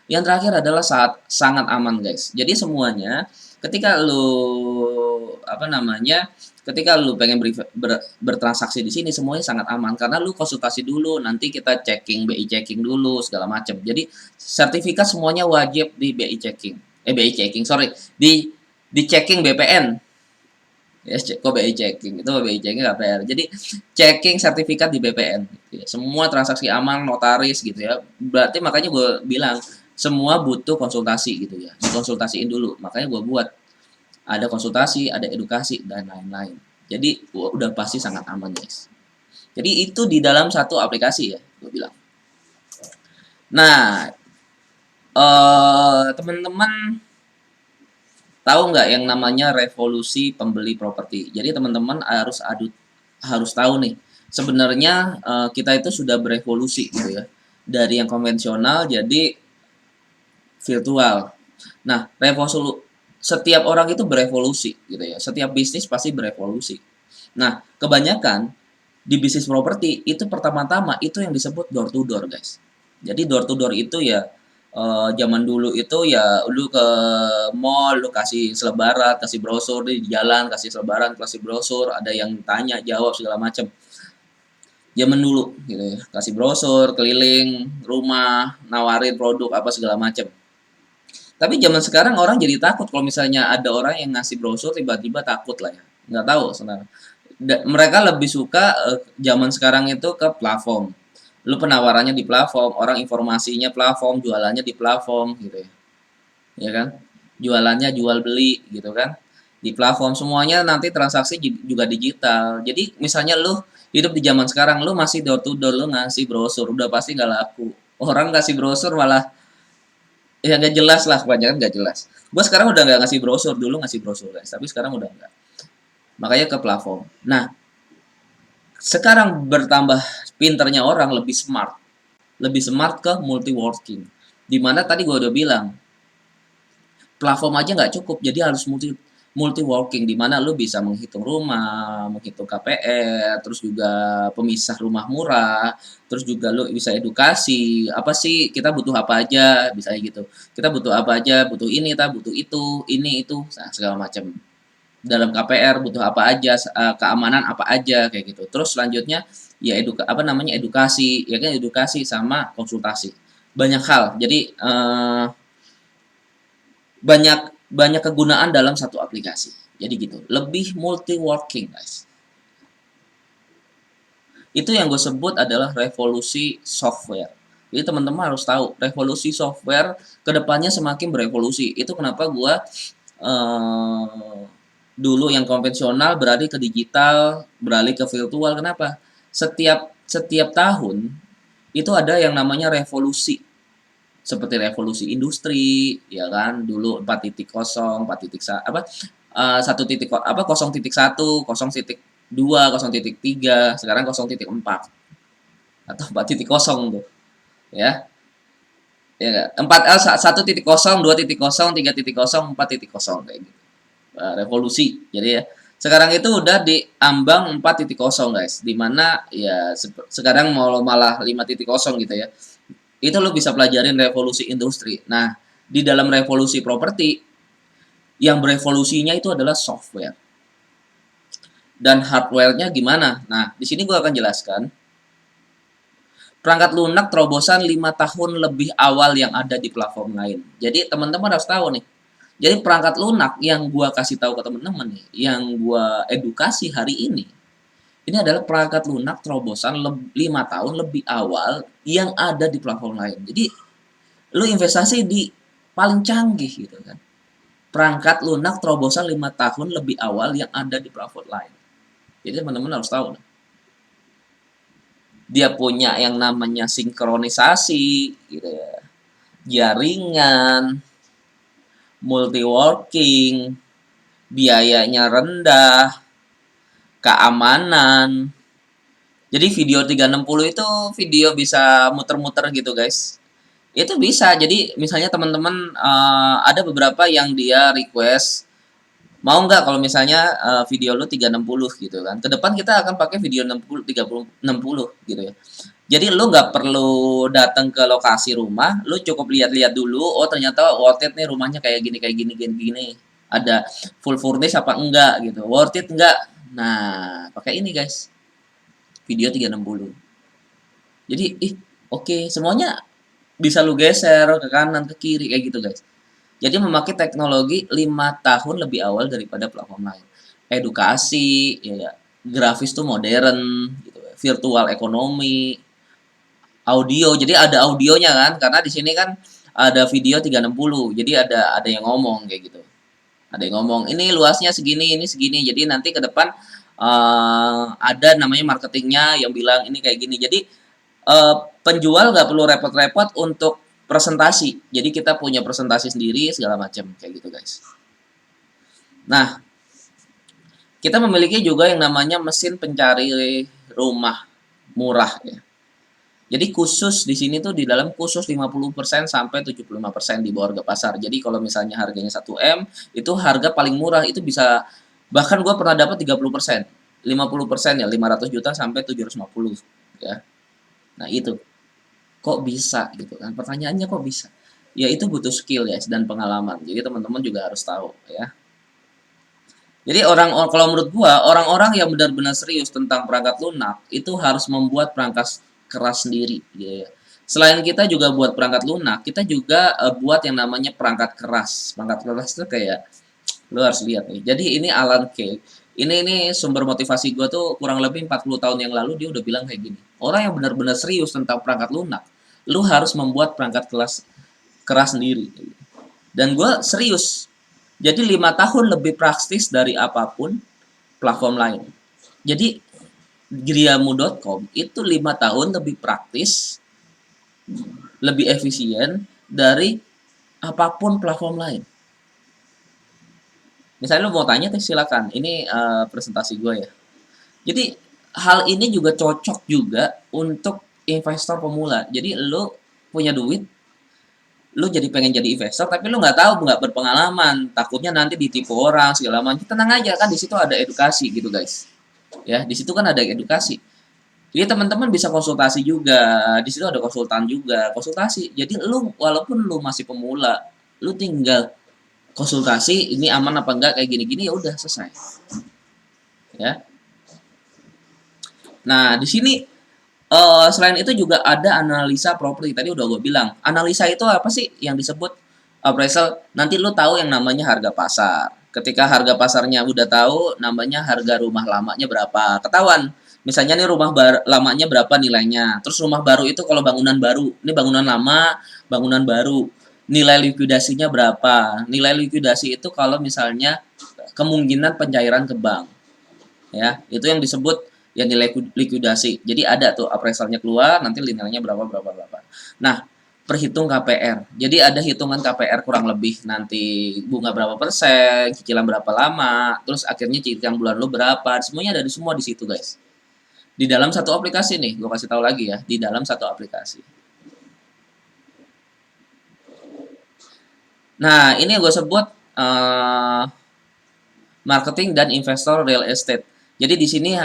S1: Yang terakhir adalah sangat aman guys. Jadi semuanya ketika lu apa namanya ketika lu pengen bertransaksi di sini semuanya sangat aman karena lu konsultasi dulu, nanti kita checking BI checking dulu segala macam. Jadi sertifikat semuanya wajib di BI checking. BI checking, sorry, di checking BPN. Ya, kok BI checking itu BI checking KPR. Jadi checking sertifikat di BPN. Gitu ya. Semua transaksi aman, notaris gitu ya. Berarti makanya gue bilang semua butuh konsultasi gitu ya. Konsultasiin dulu. Makanya gue buat ada konsultasi, ada edukasi dan lain-lain. Jadi udah pasti sangat aman guys. Jadi itu di dalam satu aplikasi ya, gue bilang. Nah, teman-teman tahu nggak yang namanya revolusi pembeli properti? Jadi teman-teman harus tahu nih, sebenarnya kita itu sudah berevolusi gitu ya, dari yang konvensional jadi virtual. Nah, setiap orang itu berevolusi gitu ya, setiap bisnis pasti berevolusi. Nah, kebanyakan di bisnis properti itu pertama-tama itu yang disebut door to door guys. Jadi door to door itu ya zaman dulu itu ya lu ke mall, lu kasih selebaran, kasih brosur di jalan, kasih selebaran, kasih brosur, ada yang tanya, jawab segala macam. Zaman dulu gitu ya, kasih brosur, keliling rumah, nawarin produk apa segala macam. Tapi zaman sekarang orang jadi takut kalau misalnya ada orang yang ngasih brosur tiba-tiba takut lah ya. Nggak tahu sebenarnya. Mereka lebih suka zaman sekarang itu ke platform. Lu penawarannya di platform, orang informasinya platform, jualannya di platform gitu ya. Ya kan? Jualannya jual beli gitu kan. Di platform semuanya nanti transaksi juga digital. Jadi misalnya lu hidup di zaman sekarang, lu masih door to door, lu ngasih brosur, udah pasti nggak laku. Orang ngasih brosur malah ya nggak jelas lah, kebanyakan nggak jelas. Gue sekarang udah nggak ngasih brosur, dulu ngasih brosur guys, tapi sekarang udah nggak. Makanya ke platform. Nah, sekarang bertambah pinternya orang lebih smart ke multi working. Dimana tadi gue udah bilang, platform aja nggak cukup, jadi harus multi working di mana lu bisa menghitung rumah, menghitung KPR, terus juga pemisah rumah murah, terus juga lu bisa edukasi, apa sih kita butuh apa aja, bisa gitu. Kita butuh apa aja, butuh ini, kita butuh itu, ini itu, nah, segala macam. Dalam KPR butuh apa aja, keamanan apa aja kayak gitu. Terus selanjutnya ya edukasi, ya kan edukasi sama konsultasi. Banyak hal. Jadi banyak banyak kegunaan dalam satu aplikasi. Jadi gitu. Lebih multi working, guys. Itu yang gue sebut adalah revolusi software. Jadi teman-teman harus tahu, revolusi software kedepannya semakin berevolusi. Itu kenapa gue dulu yang konvensional beralih ke digital, beralih ke virtual. Kenapa? Setiap tahun itu ada yang namanya revolusi. Seperti revolusi industri, ya kan? Dulu 4.0, 4.1 apa 1 apa 0.1, 0.2, 0.3, sekarang 0.4 atau 4.0 tuh, ya. Ya enggak? 1.0, 2.0, 3.0, 4.0 kayak gitu. Revolusi. Jadi ya Sekarang itu udah di ambang 4.0 guys, dimana ya sekarang mau malah 5.0 gitu ya. Itu lo bisa pelajarin revolusi industri. Nah, di dalam revolusi properti, yang berevolusinya itu adalah software. Dan hardware-nya gimana? Nah, di sini gue akan jelaskan. Perangkat lunak terobosan 5 tahun lebih awal yang ada di platform lain. Jadi teman-teman harus tahu nih. Jadi perangkat lunak yang gue kasih tahu ke teman-teman nih, yang gue edukasi hari ini adalah perangkat lunak terobosan 5 tahun lebih awal yang ada di platform lain. Jadi lu investasi di paling canggih gitu kan. Perangkat lunak terobosan 5 tahun lebih awal yang ada di platform lain. Jadi teman-teman harus tahu. Dia punya yang namanya sinkronisasi gitu ya. Jaringan, multi-working, biayanya rendah, keamanan. Jadi video 360 itu video bisa muter-muter gitu guys. Itu bisa. Jadi misalnya teman-teman ada beberapa yang dia request mau nggak kalau misalnya video lu 360 gitu kan. Kedepan kita akan pakai video 60 30 60 gitu ya. Jadi lu nggak perlu datang ke lokasi rumah, lu cukup lihat-lihat dulu, oh ternyata worth it nih rumahnya kayak gini kayak gini gini gini. Ada full furnish apa enggak gitu. Worth it enggak? Nah, pakai ini guys. Video 360. Jadi oke, semuanya bisa lu geser ke kanan, ke kiri kayak gitu guys. Jadi memakai teknologi 5 tahun lebih awal daripada platform lain. Edukasi, ya, grafis tuh modern, gitu, virtual ekonomi, audio. Jadi ada audionya kan, karena di sini kan ada video 360. Jadi ada yang ngomong kayak gitu. Ada yang ngomong, ini luasnya segini, ini segini. Jadi nanti ke depan ada namanya marketingnya yang bilang ini kayak gini. Jadi penjual nggak perlu repot-repot untuk presentasi. Jadi kita punya presentasi sendiri segala macam kayak gitu guys. Nah, kita memiliki juga yang namanya mesin pencari rumah murah ya. Jadi khusus di sini tuh di dalam khusus 50% sampai 75% di bawah harga pasar. Jadi kalau misalnya harganya 1M, itu harga paling murah itu bisa bahkan gue pernah dapat 30%. 50% ya 500 juta sampai 750 ya. Nah, itu kok bisa gitu kan. Pertanyaannya kok bisa? Ya itu butuh skill ya dan pengalaman. Jadi teman-teman juga harus tahu ya. Jadi kalau menurut gua orang-orang yang benar-benar serius tentang perangkat lunak itu harus membuat perangkat keras sendiri gitu ya. Selain kita juga buat perangkat lunak, kita juga buat yang namanya perangkat keras. Perangkat keras itu kayak lu harus lihat nih. Jadi ini Alan Kay. Ini sumber motivasi gua tuh kurang lebih 40 tahun yang lalu dia udah bilang kayak gini. Orang yang benar-benar serius tentang perangkat lunak, lu harus membuat perangkat keras sendiri. Dan gue serius. Jadi 5 tahun lebih praktis dari apapun platform lain. Jadi Griamu.com itu 5 tahun lebih praktis, lebih efisien dari apapun platform lain. Misalnya lo mau tanya, silakan. Ini presentasi gue ya. Jadi hal ini juga cocok juga untuk investor pemula. Jadi lo punya duit, lu jadi pengen jadi investor tapi lu nggak tahu, nggak berpengalaman, takutnya nanti ditipu orang segala macam. Tenang aja kan, di situ ada edukasi gitu guys ya. Di situ kan ada edukasi, jadi teman-teman bisa konsultasi juga. Di situ ada konsultan juga, konsultasi. Jadi lu walaupun lu masih pemula, lu tinggal konsultasi ini aman apa enggak kayak gini-gini, ya udah selesai ya. Nah di sini selain itu juga ada analisa properti. Tadi udah gue bilang, analisa itu apa sih yang disebut appraisal? Nanti lu tahu yang namanya harga pasar. Ketika harga pasarnya udah tahu, namanya harga rumah lamanya berapa. Ketahuan. Misalnya nih rumah lamanya berapa nilainya. Terus rumah baru itu kalau bangunan baru, ini bangunan lama, bangunan baru. Nilai likuidasinya berapa? Nilai likuidasi itu kalau misalnya kemungkinan pencairan ke bank. Ya, itu yang disebut ya nilai likuidasi. Jadi ada tuh appraisalnya keluar, nanti nilainya berapa berapa berapa. Nah, perhitung KPR. Jadi ada hitungan KPR kurang lebih nanti bunga berapa persen, cicilan berapa lama, terus akhirnya cicilan bulan lo berapa. Semuanya ada di semua di situ, guys. Di dalam satu aplikasi nih, gue kasih tahu lagi ya, di dalam satu aplikasi. Nah, ini yang gue sebut marketing dan investor real estate. Jadi di sini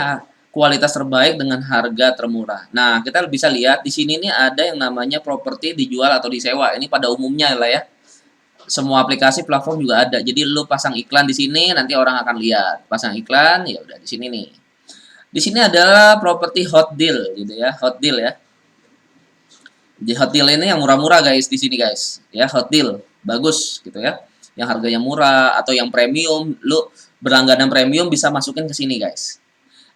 S1: kualitas terbaik dengan harga termurah. Nah, kita bisa lihat di sini nih ada yang namanya properti dijual atau disewa. Ini pada umumnya lah ya. Semua aplikasi platform juga ada. Jadi lu pasang iklan di sini nanti orang akan lihat. Pasang iklan ya udah di sini nih. Di sini adalah properti hot deal gitu ya, hot deal ya. Di hot deal ini yang murah-murah guys di sini guys. Ya, hot deal. Bagus gitu ya. Yang harganya murah atau yang premium, lu berlangganan premium bisa masukin ke sini guys.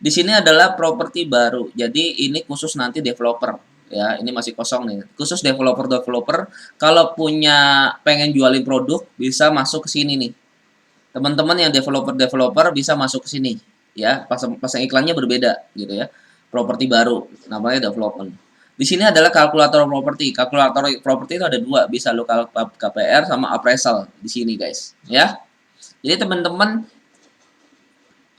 S1: Di sini adalah properti baru. Jadi ini khusus nanti developer ya. Ini masih kosong nih. Khusus developer kalau punya pengen jualin produk bisa masuk ke sini nih. Teman-teman yang developer bisa masuk ke sini ya. Pasang iklannya berbeda gitu ya. Properti baru namanya development. Di sini adalah kalkulator properti. Kalkulator properti itu ada dua, bisa lo KPR sama appraisal di sini guys ya. Jadi teman-teman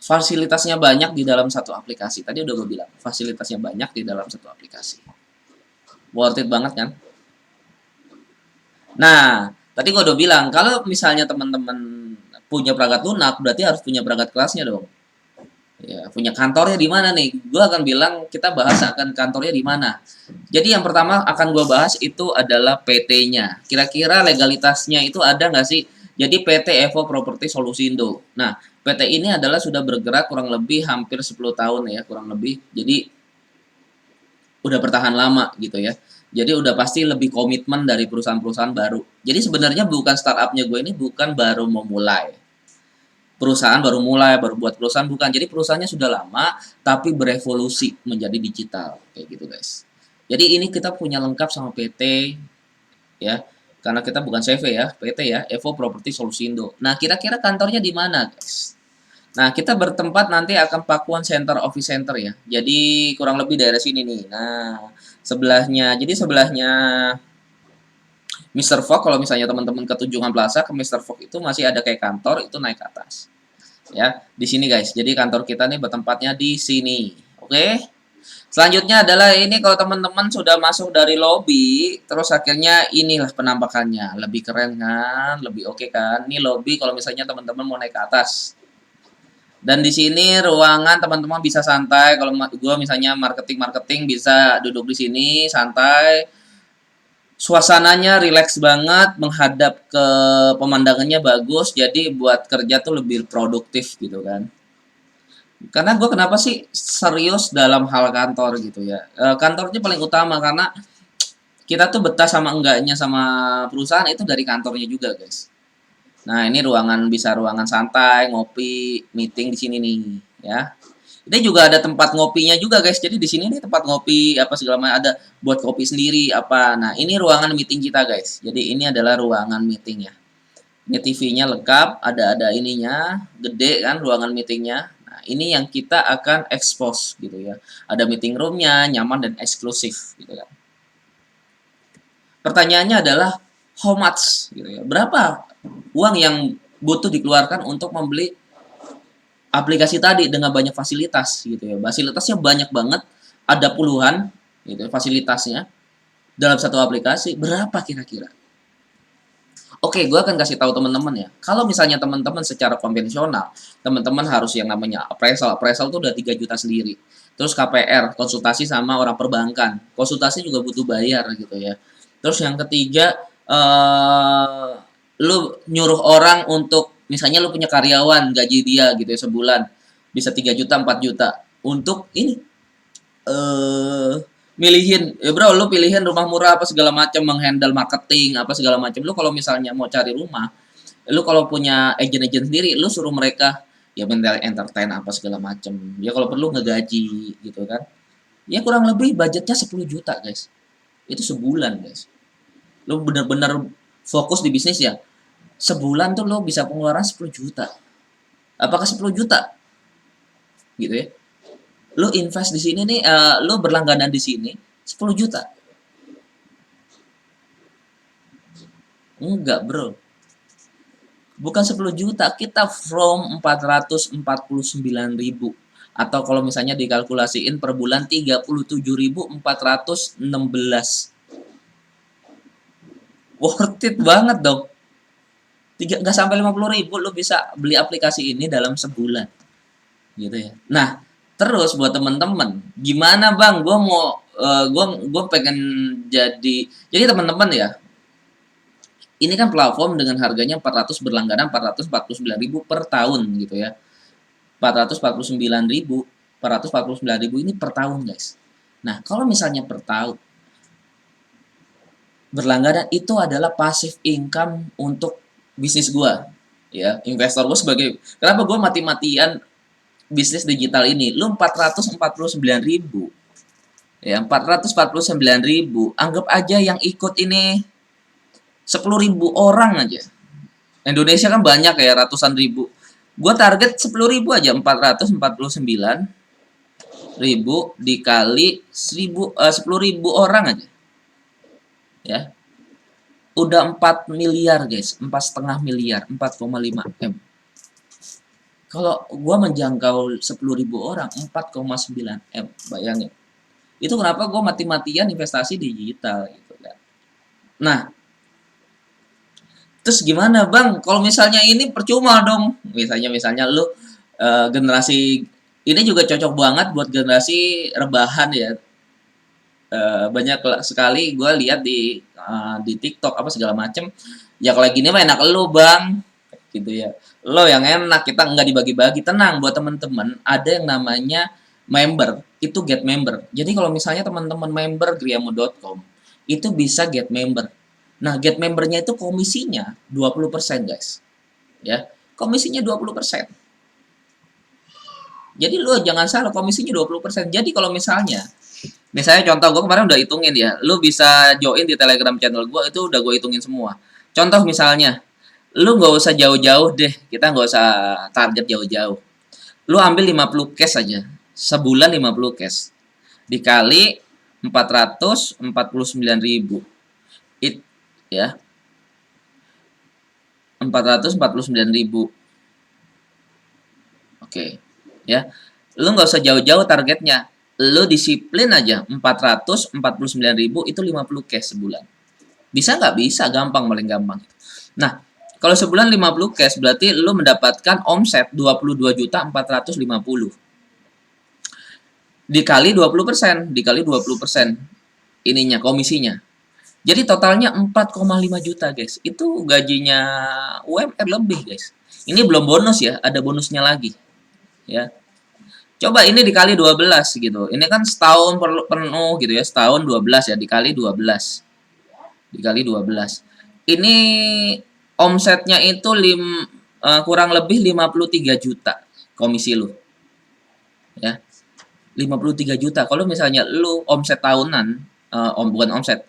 S1: fasilitasnya banyak di dalam satu aplikasi. Tadi udah gue bilang, fasilitasnya banyak di dalam satu aplikasi. Worth it banget kan? Nah, tadi gue udah bilang, kalau misalnya teman-teman punya perangkat lunak, berarti harus punya perangkat kelasnya dong. Ya, punya kantornya di mana nih? Gue akan bilang kita bahas akan kantornya di mana. Jadi yang pertama akan gue bahas itu adalah PT-nya. Kira-kira legalitasnya itu ada nggak sih? Jadi PT Evo Property Solusindo. Nah, PT ini adalah sudah bergerak kurang lebih hampir 10 tahun ya, kurang lebih. Jadi udah bertahan lama gitu ya. Jadi udah pasti lebih komitmen dari perusahaan-perusahaan baru. Jadi sebenarnya bukan startupnya gue ini bukan baru memulai. Perusahaan baru mulai, baru buat perusahaan, bukan. Jadi perusahaannya sudah lama, tapi berevolusi menjadi digital. Kayak gitu guys. Jadi ini kita punya lengkap sama PT, ya. Karena kita bukan CV ya, PT ya, Evo Property Solusindo. Nah, kira-kira kantornya di mana guys? Nah, kita bertempat nanti akan Pakuan Center Office Center ya. Jadi kurang lebih daerah sini nih. Nah, sebelahnya, jadi sebelahnya Mr. Fogg, kalau misalnya teman-teman ke Tunjungan Plaza, ke Mr. Fogg itu masih ada kayak kantor, itu naik ke atas. Ya, di sini guys. Jadi kantor kita nih bertempatnya di sini. Oke. Selanjutnya adalah ini kalau teman-teman sudah masuk dari lobby, terus akhirnya inilah penampakannya. Lebih keren kan? Lebih oke kan? Ini lobby kalau misalnya teman-teman mau naik ke atas. Dan di sini ruangan teman-teman bisa santai. Kalau gue misalnya marketing bisa duduk di sini santai. Suasananya rileks banget, menghadap ke pemandangannya bagus, jadi buat kerja tuh lebih produktif gitu kan. Karena gue kenapa sih serius dalam hal kantor gitu ya. Kantornya paling utama karena kita tuh betah sama enggaknya sama perusahaan itu dari kantornya juga guys. Nah ini ruangan bisa ruangan santai, ngopi, meeting di sini nih ya. Ini juga ada tempat ngopinya juga guys. Jadi di sini nih tempat ngopi apa segala macam, ada buat kopi sendiri apa. Nah, ini ruangan meeting kita guys. Jadi ini adalah ruangan meeting ya. Ini TV-nya lengkap, ada ininya, gede kan ruangan meetingnya. Nah, ini yang kita akan expose gitu ya. Ada meeting roomnya, nyaman dan eksklusif gitu kan. Pertanyaannya adalah how much gitu ya. Berapa uang yang butuh dikeluarkan untuk membeli aplikasi tadi dengan banyak fasilitas gitu ya. Fasilitasnya banyak banget, ada puluhan gitu ya, fasilitasnya dalam satu aplikasi. Berapa kira-kira? Oke, gue akan kasih tahu teman-teman ya. Kalau misalnya teman-teman secara konvensional, teman-teman harus yang namanya appraisal. Appraisal itu udah 3 juta sendiri. Terus KPR, konsultasi sama orang perbankan. Konsultasi juga butuh bayar gitu ya. Terus yang ketiga, lu nyuruh orang untuk misalnya lu punya karyawan, gaji dia gitu ya sebulan bisa 3 juta, 4 juta untuk ini eh milihin ya bro, lu pilihin rumah murah apa segala macam, menghandle marketing apa segala macam. Lu kalau misalnya mau cari rumah, lu kalau punya agent-agent sendiri, lu suruh mereka ya mental entertain apa segala macam. Ya kalau perlu ngegaji gitu kan. Ya kurang lebih budgetnya 10 juta, guys. Itu sebulan, guys. Lu bener-bener fokus di bisnis ya. Sebulan tuh lu bisa pengeluaran 10 juta. Apakah 10 juta? Gitu ya. Lu invest di sini nih, lu berlangganan di sini 10 juta. Enggak, bro. Bukan 10 juta, kita from 449.000. Atau kalau misalnya dikalkulasiin per bulan 37.416. Worth it banget dong. nggak sampai 50.000 lu bisa beli aplikasi ini dalam sebulan gitu ya. Nah, terus buat teman-teman, gimana Bang? Gue mau gue pengen jadi teman-teman ya. Ini kan platform dengan harganya 400 berlangganan 449.000 per tahun gitu ya. 449.000, 449.000 ini per tahun guys. Nah, kalau misalnya per tahun berlangganan itu adalah passive income untuk bisnis gua ya, investor gua sebagai kenapa gua mati-matian bisnis digital ini. Lu 449.000 ya, 449.000, anggap aja yang ikut ini 10.000 orang aja. Indonesia kan banyak ya, ratusan ribu. Gua target 10.000 aja, 449.000 dikali 10.000 orang aja ya, udah 4 miliar guys, 4,5 miliar, 4,5 M. Kalau gua menjangkau 10.000 orang, 4,9 M, bayangin. Itu kenapa gua mati-matian investasi digital gitu kan. Nah, terus gimana Bang? Kalau misalnya ini percuma dong. Misalnya lu generasi ini juga cocok banget buat generasi rebahan ya. Banyak sekali gue lihat di TikTok apa segala macem. Ya kalau gini mah enak lu Bang, gitu ya. Lo yang enak, kita nggak dibagi-bagi. Tenang buat temen-temen, ada yang namanya member, itu get member. Jadi kalau misalnya teman-teman member griamo.com, itu bisa get member. Nah, get membernya itu komisinya 20% guys. Ya, komisinya 20%. Jadi lo jangan salah, komisinya 20%. Jadi kalau misalnya contoh gue kemarin udah hitungin ya, lu bisa join di Telegram channel gue, itu udah gue hitungin semua. Contoh misalnya, lu nggak usah jauh-jauh deh, kita nggak usah target jauh-jauh. Lu ambil 50 cash aja, sebulan 50 cash, dikali 449.000, ya, 449.000, oke, ya. Lu nggak usah jauh-jauh targetnya, lu disiplin aja, 449.000 itu 50 cash sebulan. Bisa nggak? Bisa, gampang, paling gampang. Nah, kalau sebulan 50 cash berarti lu mendapatkan omset 22.450 dikali 20%, dikali 20% ininya komisinya. Jadi totalnya 4,5 juta, guys. Itu gajinya UMR lebih, guys. Ini belum bonus ya, ada bonusnya lagi, ya. Coba ini dikali 12 gitu. Ini kan setahun penuh gitu ya, setahun 12 ya, dikali 12. Dikali 12. Ini omsetnya itu kurang lebih 53 juta komisi lu. Ya. 53 juta. Kalau misalnya lu omset tahunan, bukan omset,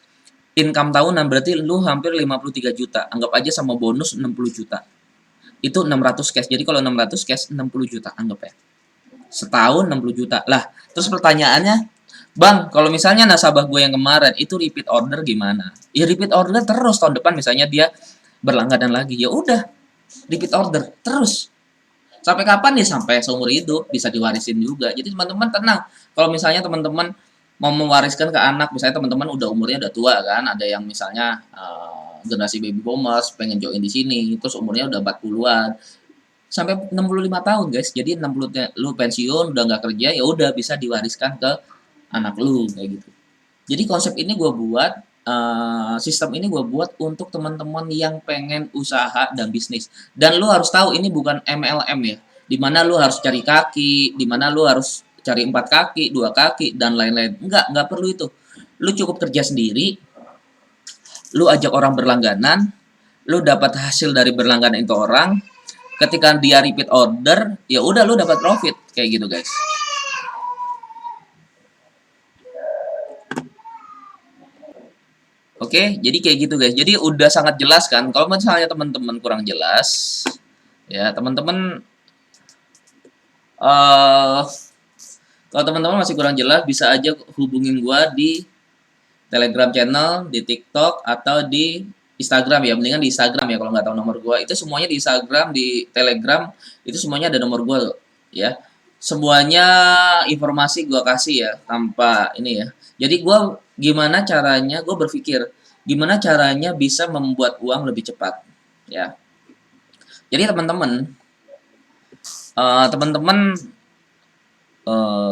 S1: income tahunan berarti lu hampir 53 juta. Anggap aja sama bonus 60 juta. Itu 600 cash. Jadi kalau 600 cash 60 juta anggap ya. Setahun 60 juta. Lah, terus pertanyaannya, Bang, kalau misalnya nasabah gue yang kemarin itu repeat order gimana? Ya repeat order terus tahun depan misalnya dia berlangganan lagi. Ya udah, repeat order terus. Sampai kapan nih? Sampai seumur hidup, bisa diwarisin juga. Jadi teman-teman tenang. Kalau misalnya teman-teman mau mewariskan ke anak, misalnya teman-teman udah umurnya udah tua kan, ada yang misalnya generasi baby boomers pengen join di sini, terus umurnya udah 40-an. Sampai 65 tahun, guys. Jadi 60 lu pensiun, udah nggak kerja, ya udah bisa diwariskan ke anak lu kayak gitu. Jadi konsep ini gue buat, sistem ini gue buat untuk teman-teman yang pengen usaha dan bisnis. Dan lu harus tahu ini bukan MLM ya, dimana lu harus cari kaki, dimana lu harus cari 4 kaki, 2 kaki, dan lain-lain. Nggak perlu itu. Lu cukup kerja sendiri, lu ajak orang berlangganan, lu dapat hasil dari berlangganan itu orang, ketika dia repeat order, ya udah lu dapat profit kayak gitu guys. Oke, jadi kayak gitu guys. Jadi udah sangat jelas kan. Kalau misalnya teman-teman kurang jelas, ya teman-teman uh, kalau teman-teman masih kurang jelas bisa aja hubungin gua di Telegram channel, di TikTok atau di Instagram ya. Mendingan di Instagram ya kalau nggak tahu nomor gua. Itu semuanya di Instagram, di Telegram, itu semuanya ada nomor gua ya. Semuanya informasi gua kasih ya tanpa ini ya. Jadi gua gimana caranya, gue berpikir gimana caranya bisa membuat uang lebih cepat ya. Jadi teman-teman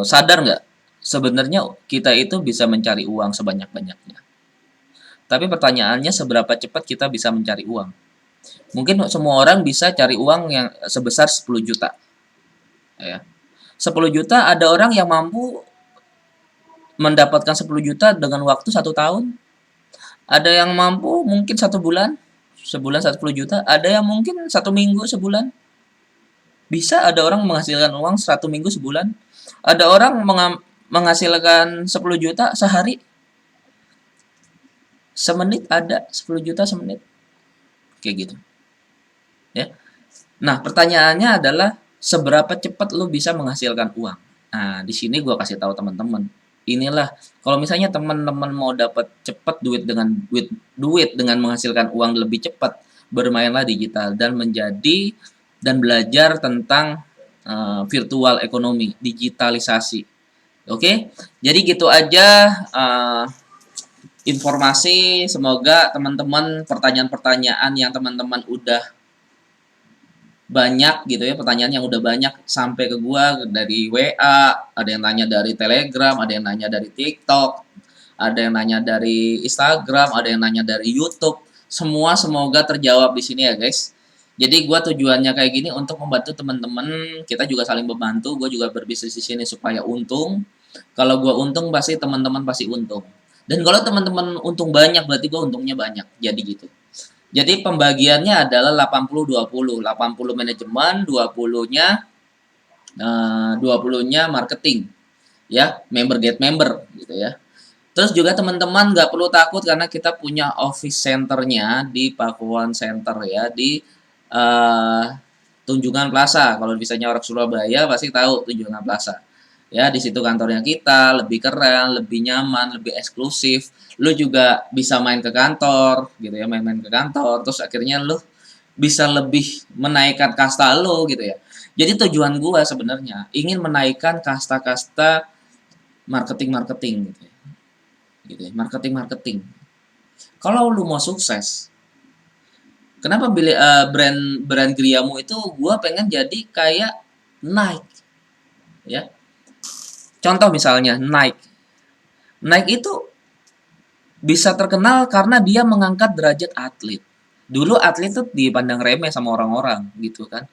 S1: sadar nggak sebenarnya kita itu bisa mencari uang sebanyak-banyaknya. Tapi pertanyaannya seberapa cepat kita bisa mencari uang? Mungkin semua orang bisa cari uang yang sebesar 10 juta. Ya. 10 juta ada orang yang mampu mendapatkan 10 juta dengan waktu 1 tahun. Ada yang mampu mungkin 1 bulan. Sebulan 10 juta. Ada yang mungkin 1 minggu sebulan. Bisa ada orang menghasilkan uang 1 minggu sebulan. Ada orang menghasilkan 10 juta sehari. Semenit ada 10 juta semenit. Kayak gitu. Ya. Nah, pertanyaannya adalah seberapa cepat lu bisa menghasilkan uang. Nah, di sini gua kasih tahu teman-teman. Inilah kalau misalnya teman-teman mau dapat cepat duit dengan menghasilkan uang lebih cepat, bermainlah digital dan belajar tentang virtual ekonomi, digitalisasi. Oke? Jadi gitu aja informasi, semoga teman-teman pertanyaan-pertanyaan yang teman-teman udah banyak gitu ya, pertanyaan yang udah banyak sampai ke gua dari WA, ada yang nanya dari Telegram, ada yang nanya dari TikTok, ada yang nanya dari Instagram, ada yang nanya dari YouTube. Semua semoga terjawab di sini ya, guys. Jadi gua tujuannya kayak gini untuk membantu teman-teman, kita juga saling membantu, gua juga berbisnis di sini supaya untung. Kalau gua untung pasti teman-teman pasti untung. Dan kalau teman-teman untung banyak berarti gua untungnya banyak. Jadi gitu. Jadi pembagiannya adalah 80-20. 80 manajemen, 20-nya marketing. Ya, member get member gitu ya. Terus juga teman-teman nggak perlu takut karena kita punya office centernya di Pakuan Center ya, di uh, Tunjungan Plaza. Kalau misalnya orang Surabaya pasti tahu Tunjungan Plaza. Ya, di situ kantornya kita, lebih keren, lebih nyaman, lebih eksklusif. Lu juga bisa main ke kantor, gitu ya, main-main ke kantor. Terus akhirnya lu bisa lebih menaikkan kasta lu, gitu ya. Jadi tujuan gua sebenarnya ingin menaikkan kasta-kasta marketing-marketing, gitu ya. Gitu ya, marketing-marketing. Kalau lu mau sukses, kenapa brand Griamu itu gua pengen jadi kayak Nike, ya. Contoh misalnya Nike. Nike itu bisa terkenal karena dia mengangkat derajat atlet. Dulu atlet tuh dipandang remeh sama orang-orang gitu kan.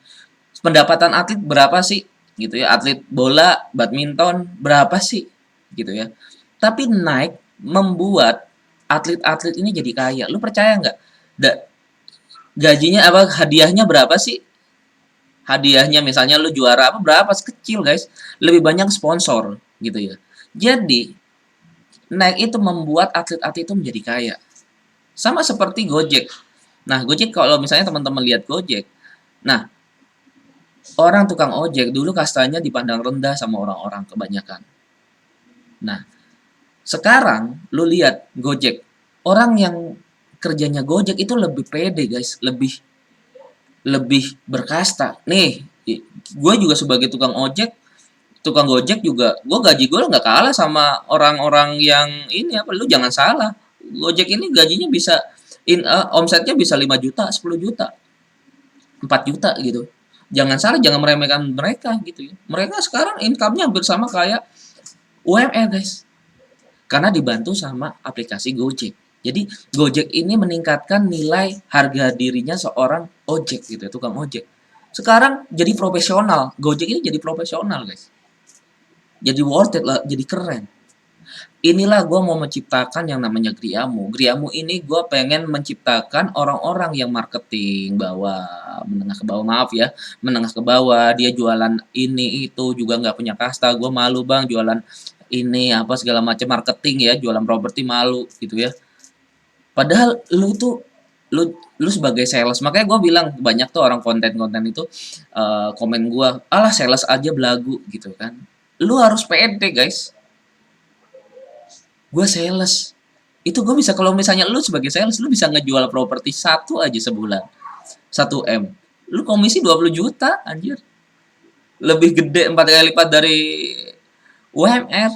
S1: Pendapatan atlet berapa sih? Gitu ya. Atlet bola, badminton berapa sih? Gitu ya. Tapi Nike membuat atlet-atlet ini jadi kaya. Lu percaya nggak? Gajinya apa? Hadiahnya berapa sih? Hadiahnya misalnya lu juara apa berapa? Kecil guys. Lebih banyak sponsor gitu ya. Jadi Nike itu membuat atlet-atlet itu menjadi kaya. Sama seperti Gojek. Nah, Gojek kalau misalnya teman-teman lihat Gojek. Nah, orang tukang ojek dulu kastanya dipandang rendah sama orang-orang kebanyakan. Nah, sekarang lu lihat Gojek. Orang yang kerjanya Gojek itu lebih pede, guys. Lebih lebih berkasta. Nih, gue juga sebagai tukang Gojek juga, gue gaji gue nggak kalah sama orang-orang yang ini apa, lu jangan salah. Gojek ini gajinya bisa omsetnya bisa 5 juta, 10 juta, 4 juta gitu. Jangan salah, jangan meremehkan mereka gitu ya. Mereka sekarang income-nya hampir sama kayak UMR, guys. Karena dibantu sama aplikasi Gojek. Jadi Gojek ini meningkatkan nilai harga dirinya seorang ojek gitu ya, tukang ojek. Sekarang jadi profesional. Gojek ini jadi profesional, guys. Jadi worth it lah, jadi keren. Inilah gue mau menciptakan yang namanya Griamu. Griamu ini gue pengen menciptakan orang-orang yang marketing bawah, menengah ke bawah, maaf ya, menengah ke bawah. Dia jualan ini itu juga nggak punya kasta. Gue malu bang jualan ini apa segala macam marketing ya, jualan properti malu gitu ya. Padahal lu sebagai sales, makanya gue bilang banyak tuh orang konten-konten itu komen gue, alah sales aja belagu gitu kan. Lu harus pede guys. Gue sales itu gue bisa, kalau misalnya lu sebagai sales lu bisa ngejual properti satu aja sebulan 1 M, lu komisi 20 juta anjir, lebih gede 4 kali lipat dari UMR.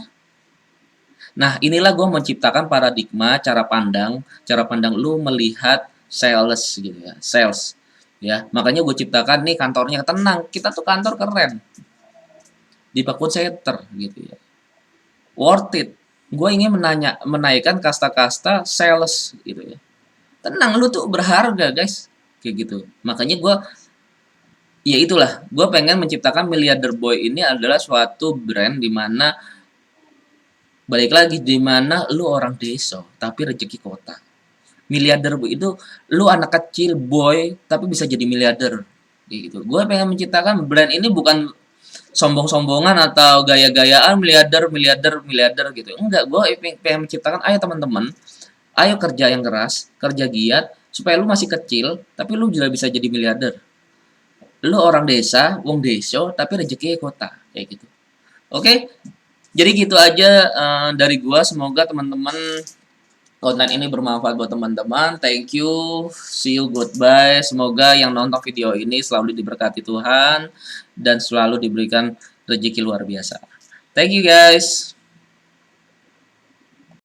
S1: Nah inilah gue menciptakan paradigma cara pandang lu melihat sales gitu ya, sales ya. Makanya gue ciptakan nih kantornya, tenang, kita tuh kantor keren di Pakun Center gitu ya, worth it. Gue ingin menaikkan kasta-kasta sales gitu ya. Tenang, lu tuh berharga guys, kayak gitu. Makanya gue, ya itulah, gue pengen menciptakan Milliarder Boy ini adalah suatu brand di mana, balik lagi, di mana lu orang desa tapi rezeki kota. Miliarder Boy itu lu anak kecil boy tapi bisa jadi miliarder gitu. Gue pengen menciptakan brand ini bukan sombong-sombongan atau gaya-gayaan miliarder miliarder miliarder gitu. Enggak, gue pengen menciptakan, ayo teman-teman, ayo kerja yang keras, kerja giat supaya lu masih kecil tapi lu juga bisa jadi miliarder. Lu orang desa, wong deso tapi rezeki kota kayak gitu. Oke, jadi gitu aja dari gua. Semoga teman-teman konten ini bermanfaat buat teman-teman. Thank you. See you, goodbye. Semoga yang nonton video ini selalu diberkati Tuhan dan selalu diberikan rezeki luar biasa. Thank you guys.